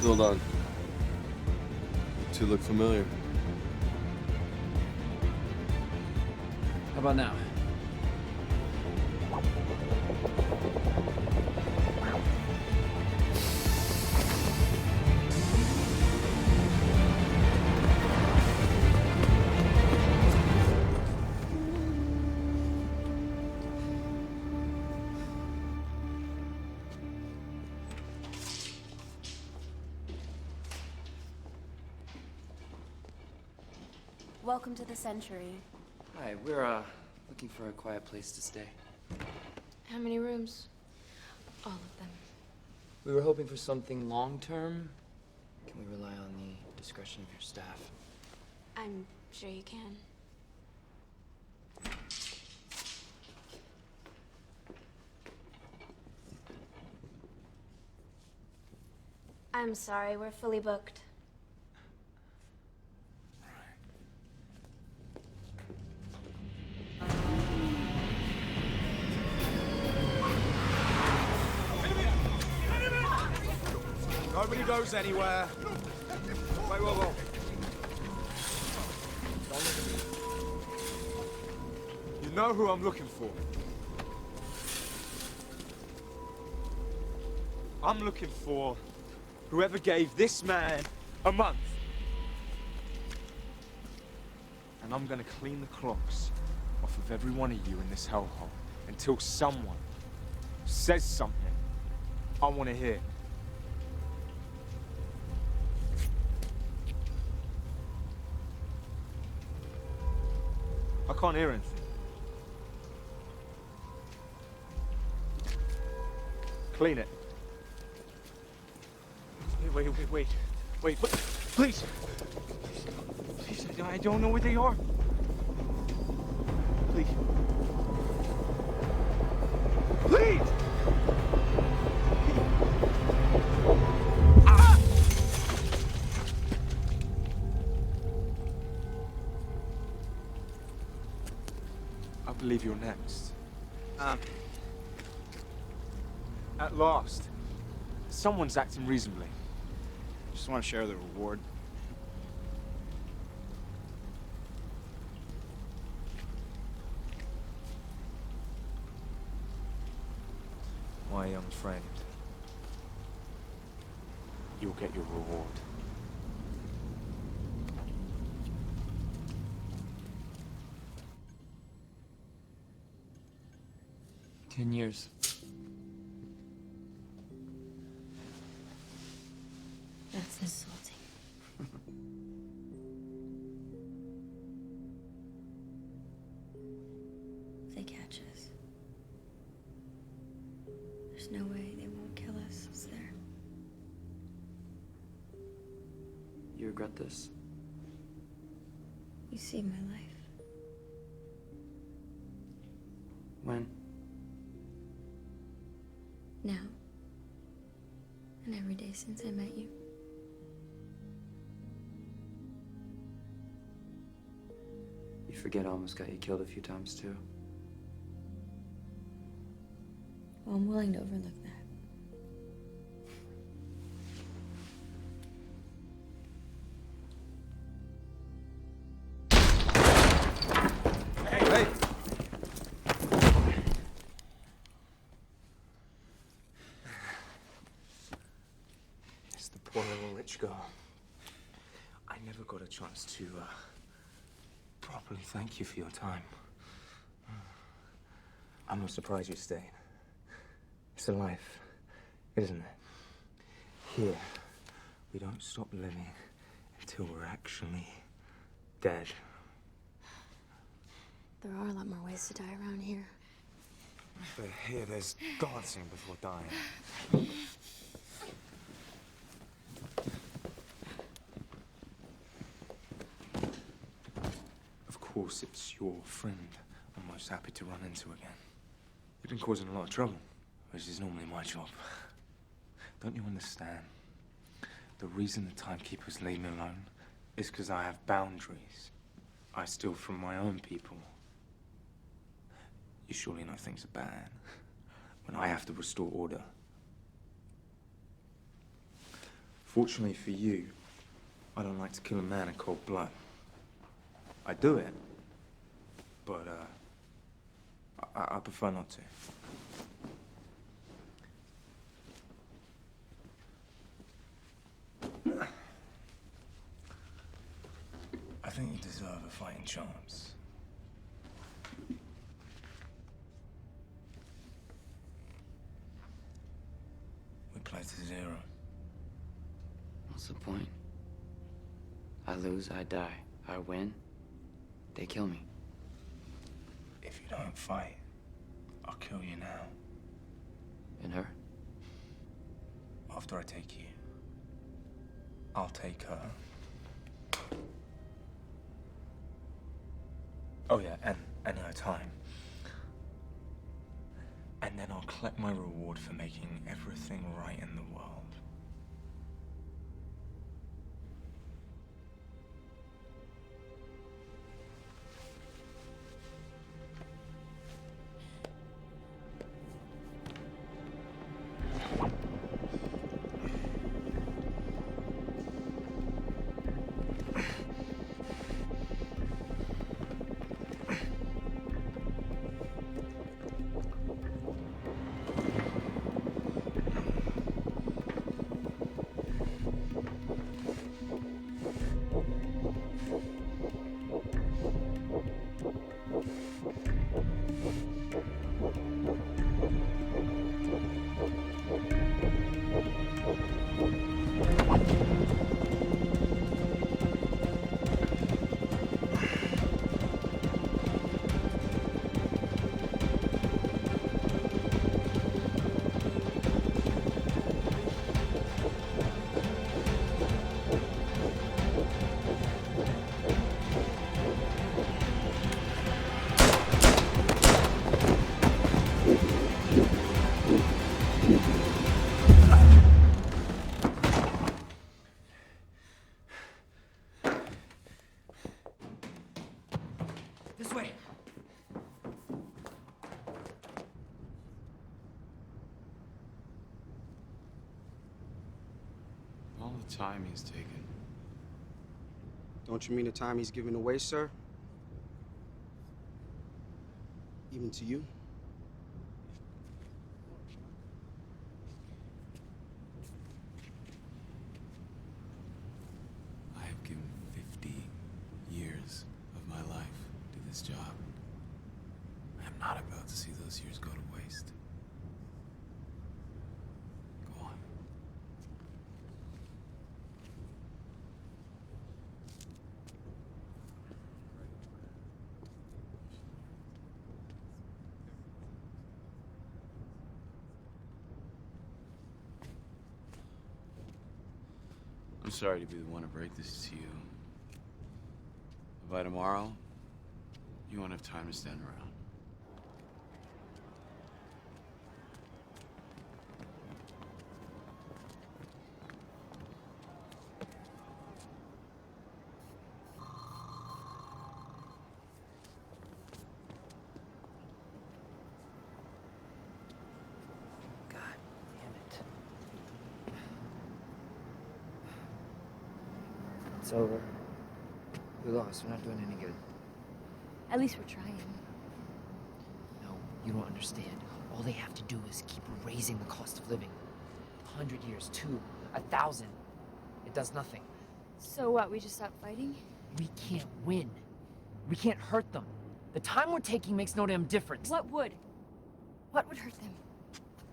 Hold on. Two look familiar. How about now? Welcome to the Century. Hi, we're looking for a quiet place to stay. How many rooms? All of them. We were hoping for something long-term. Can we rely on the discretion of your staff? I'm sure you can. I'm sorry, we're fully booked. Nobody goes anywhere. Wait, whoa. You know who I'm looking for. I'm looking for whoever gave this man a month. And I'm gonna clean the clocks off of every one of you in this hellhole until someone says something I want to hear. I can't hear anything. Clean it. Wait, please. Please, I don't know where they are. Please. Please! Ah! I believe you're next. At last, someone's acting reasonably. Just want to share the reward. My young friend, you'll get your reward. "10 years. That's insulting. If they catch us, there's no way they won't kill us, is there? You regret this?" You saved my life. When? Now. And every day since I met you. You forget I almost got you killed a few times, too. Well, I'm willing to overlook that. Hey! It's the poor little rich girl. I never got a chance to, properly thank you for your time. I'm not surprised you stayed. It's a life, isn't it? Here, We don't stop living until we're actually dead. There are a lot more ways to die around here. But here, there's dancing before dying. Of course, it's your friend I'm most happy to run into again. You've been causing a lot of trouble, which is normally my job. Don't you understand? The reason the timekeepers leave me alone is because I have boundaries. I steal from my own people. You surely know things are bad when I have to restore order. Fortunately for you, I don't like to kill a man in cold blood. I do it, but I prefer not to. I think you deserve a fighting chance. We play to 0. What's the point? I lose, I die. I win, they kill me. If you don't fight, I'll kill you now. And her? After I take you, I'll take her. Oh yeah, and her time. And then I'll collect my reward for making everything right in the world. The time he's taken. Don't you mean the time he's giving away, sir? Even to you? I have given 50 years of my life to this job. I am not about to see those years go to waste. Go on. I'm sorry to be the one to break this to you. But by tomorrow, you won't have time to stand around. It's over. We lost. We're not doing any good. At least we're trying. No, you don't understand. All they have to do is keep raising the cost of living. 100 years, 2, 1,000. It does nothing. So what, we just stop fighting? We can't win. We can't hurt them. The time we're taking makes no damn difference. What would? What would hurt them?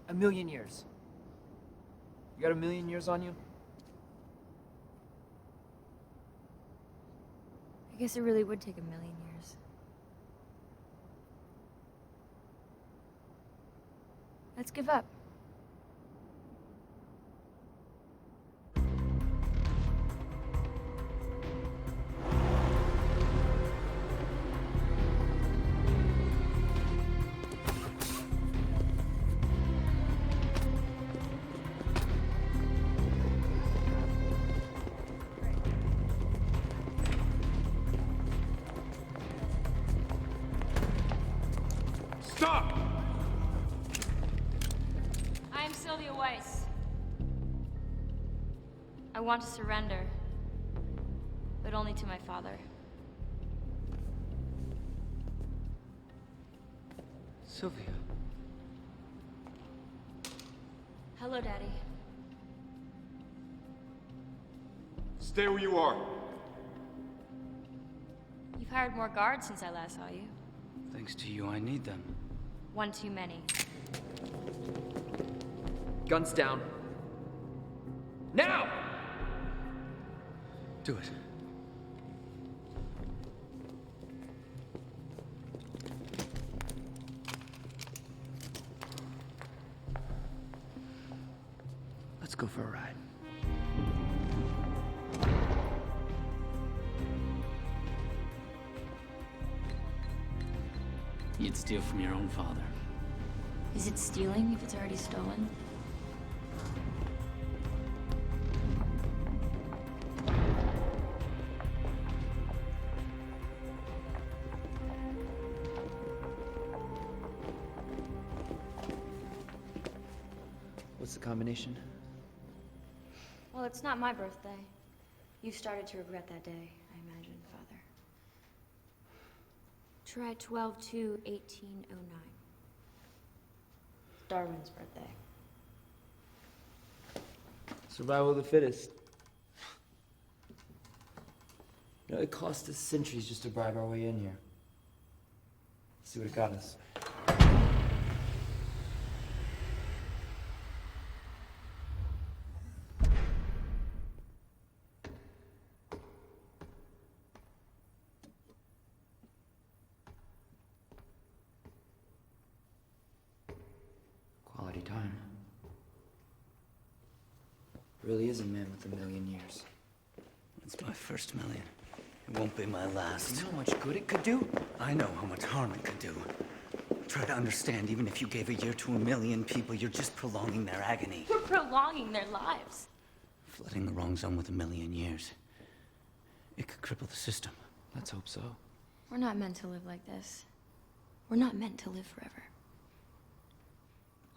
1,000,000 years. You got 1,000,000 years on you? guess it really would take a million years. Let's give up. Stop! I am Sylvia Weiss. I want to surrender, but only to my father. Sylvia. Hello, Daddy. Stay where you are. You've hired more guards since I last saw you. Thanks to you, I need them. One too many. Guns down. Now! Do it. Let's go for a ride. You'd steal from your own father. Is it stealing if it's already stolen? What's the combination? Well, it's not my birthday. You've started to regret that day, I imagine, Father. Try 12/2/1809. Darwin's birthday. Survival of the fittest. You know, it cost us centuries just to bribe our way in here. Let's see what it got us. Quality time. Really is a man with a million years. It's my first million. It won't be my last. You know how much good it could do? I know how much harm it could do. Try to understand, even if you gave a year to 1,000,000 people, you're just prolonging their agony. We're prolonging their lives. Flooding the wrong zone with 1,000,000 years. It could cripple the system. Let's hope so. We're not meant to live like this. We're not meant to live forever.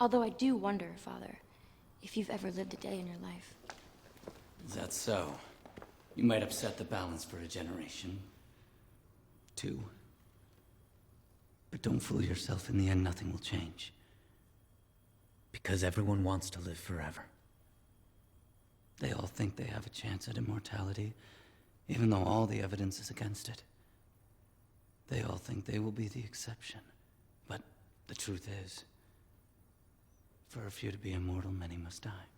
Although I do wonder, Father, if you've ever lived a day in your life. Is that so? You might upset the balance for a generation. 2. But don't fool yourself. In the end, nothing will change. Because everyone wants to live forever. They all think they have a chance at immortality, even though all the evidence is against it. They all think they will be the exception. But the truth is, for a few to be immortal, many must die.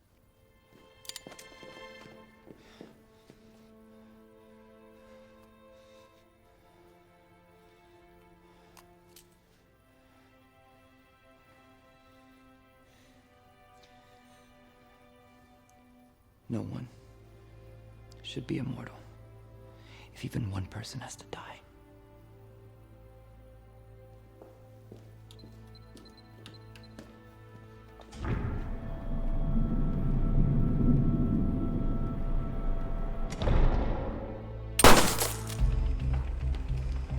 No one should be immortal if even one person has to die.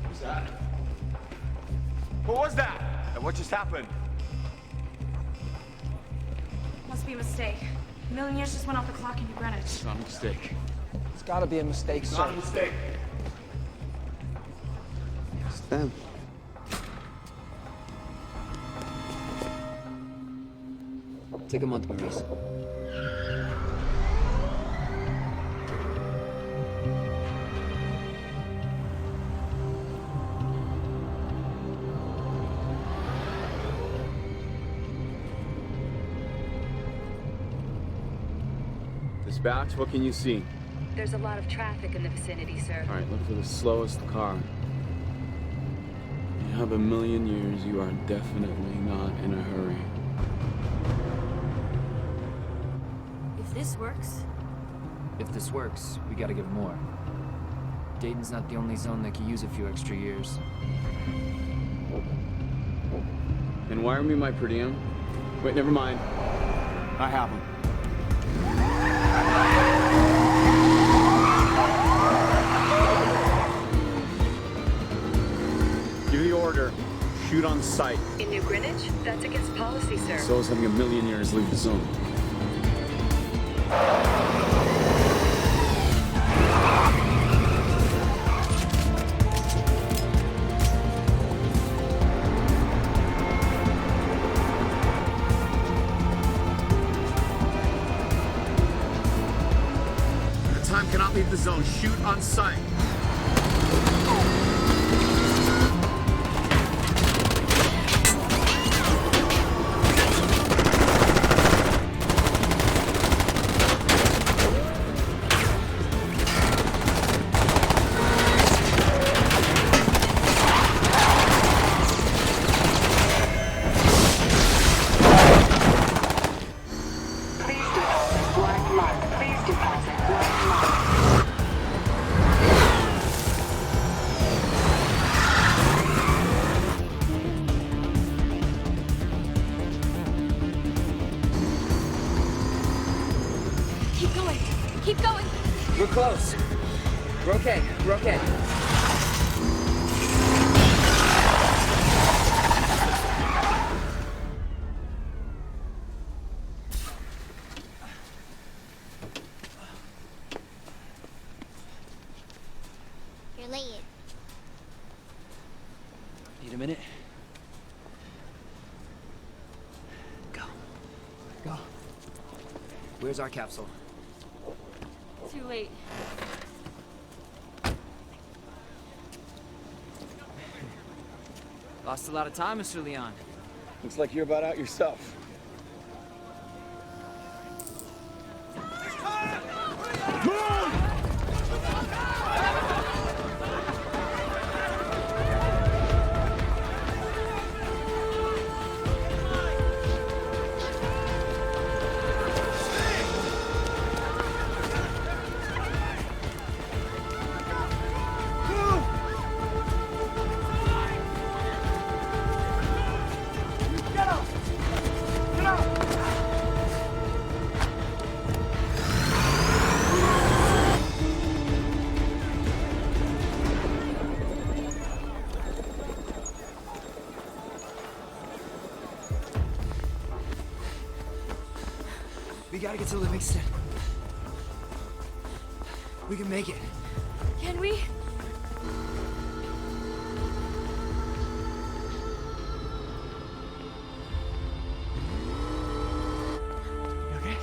What's that? What was that? And what just happened? Must be a mistake. A million years just went off the clock in New Greenwich. It's not a mistake. It's gotta be a mistake, It's sir. not a mistake. It's them. Take a month, Maurice. Dispatch, what can you see? There's a lot of traffic in the vicinity, sir. All right, look for the slowest car. You have a million years, you are definitely not in a hurry. If this works, If this works, we gotta give more. Dayton's not the only zone that could use a few extra years. And wire me my per diem. Wait, never mind. I have them. Give the order. Shoot on sight. In New Greenwich? That's against policy, sir. So is having a million years leave the zone. Time cannot leave the zone. Shoot on sight. Keep going. We're close. We're okay. We're okay. You're late. Need a minute? Go. Go. Where's our capsule? Too late. Lost a lot of time, Mr. Leon. Looks like you're about out yourself. We gotta get to Livingston. We can make it. Can we? You okay?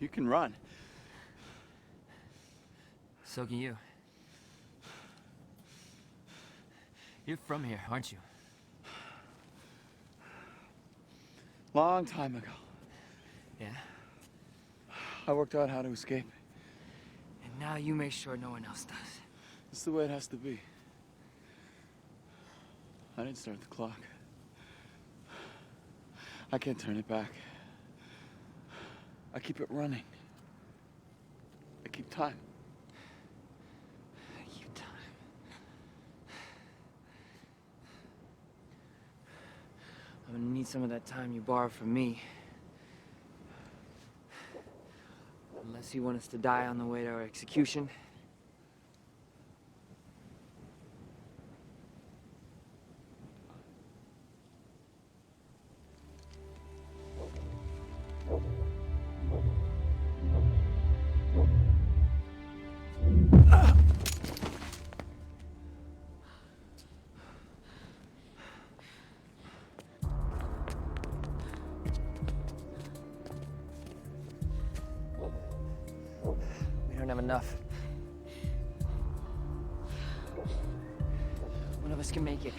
You can run. So can you. You're from here, aren't you? Long time ago. Yeah? I worked out how to escape. And now you make sure no one else does. This is the way it has to be. I didn't start the clock. I can't turn it back. I keep it running. I keep time. Keep time. I'm gonna need some of that time you borrowed from me. Unless you want us to die on the way to our execution. don't have enough. One of us can make it.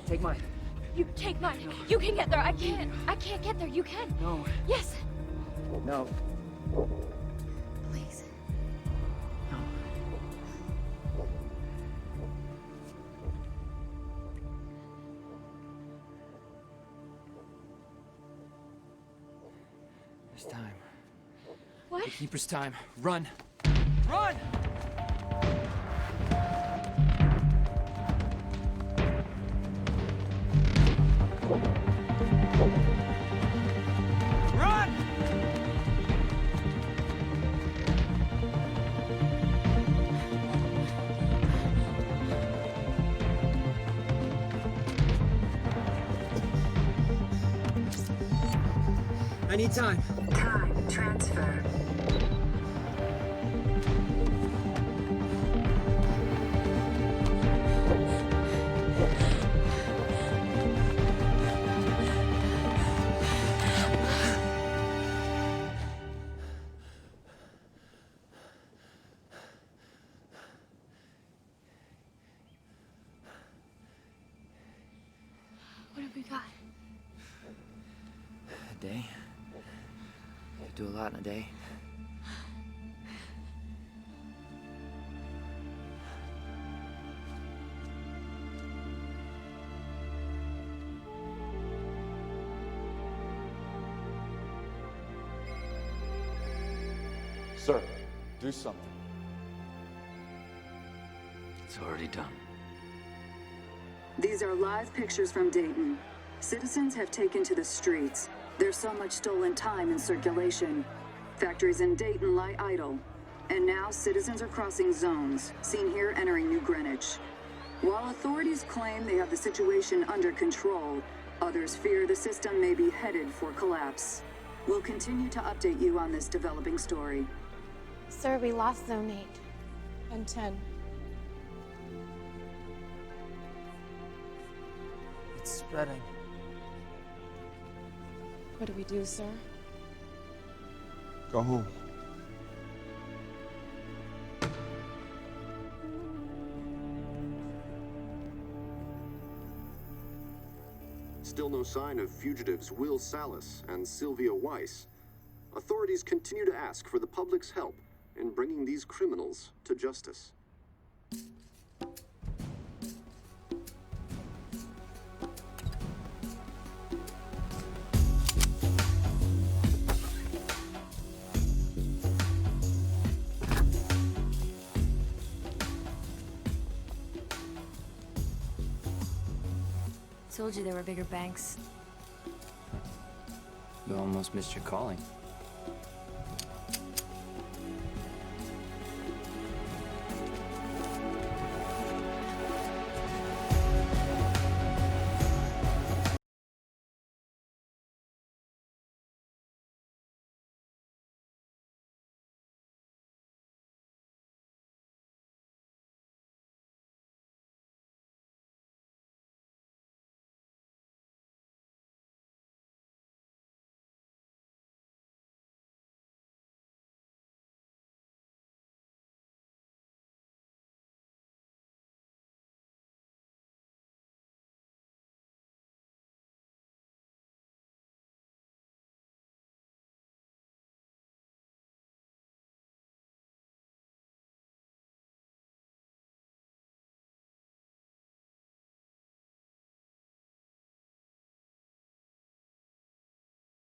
Take mine. You take mine. You can get there. I can't. I can't get there. You can. No. Yes. No. Please. No. There's time. What? The Keeper's time. Run! Run! Run! I need time. Time transfer. What have we got? A day. You do a lot in a day. Sir, do something. It's already done. These are live pictures from Dayton. Citizens have taken to the streets. There's so much stolen time in circulation. Factories in Dayton lie idle. And now citizens are crossing zones, seen here entering New Greenwich. While authorities claim they have the situation under control, others fear the system may be headed for collapse. We'll continue to update you on this developing story. Sir, we lost Zone 8 and 10. It's spreading. What do we do, sir? Go home. Still no sign of fugitives Will Salas and Sylvia Weiss. Authorities continue to ask for the public's help in bringing these criminals to justice. Told you there were bigger banks. You almost missed your calling.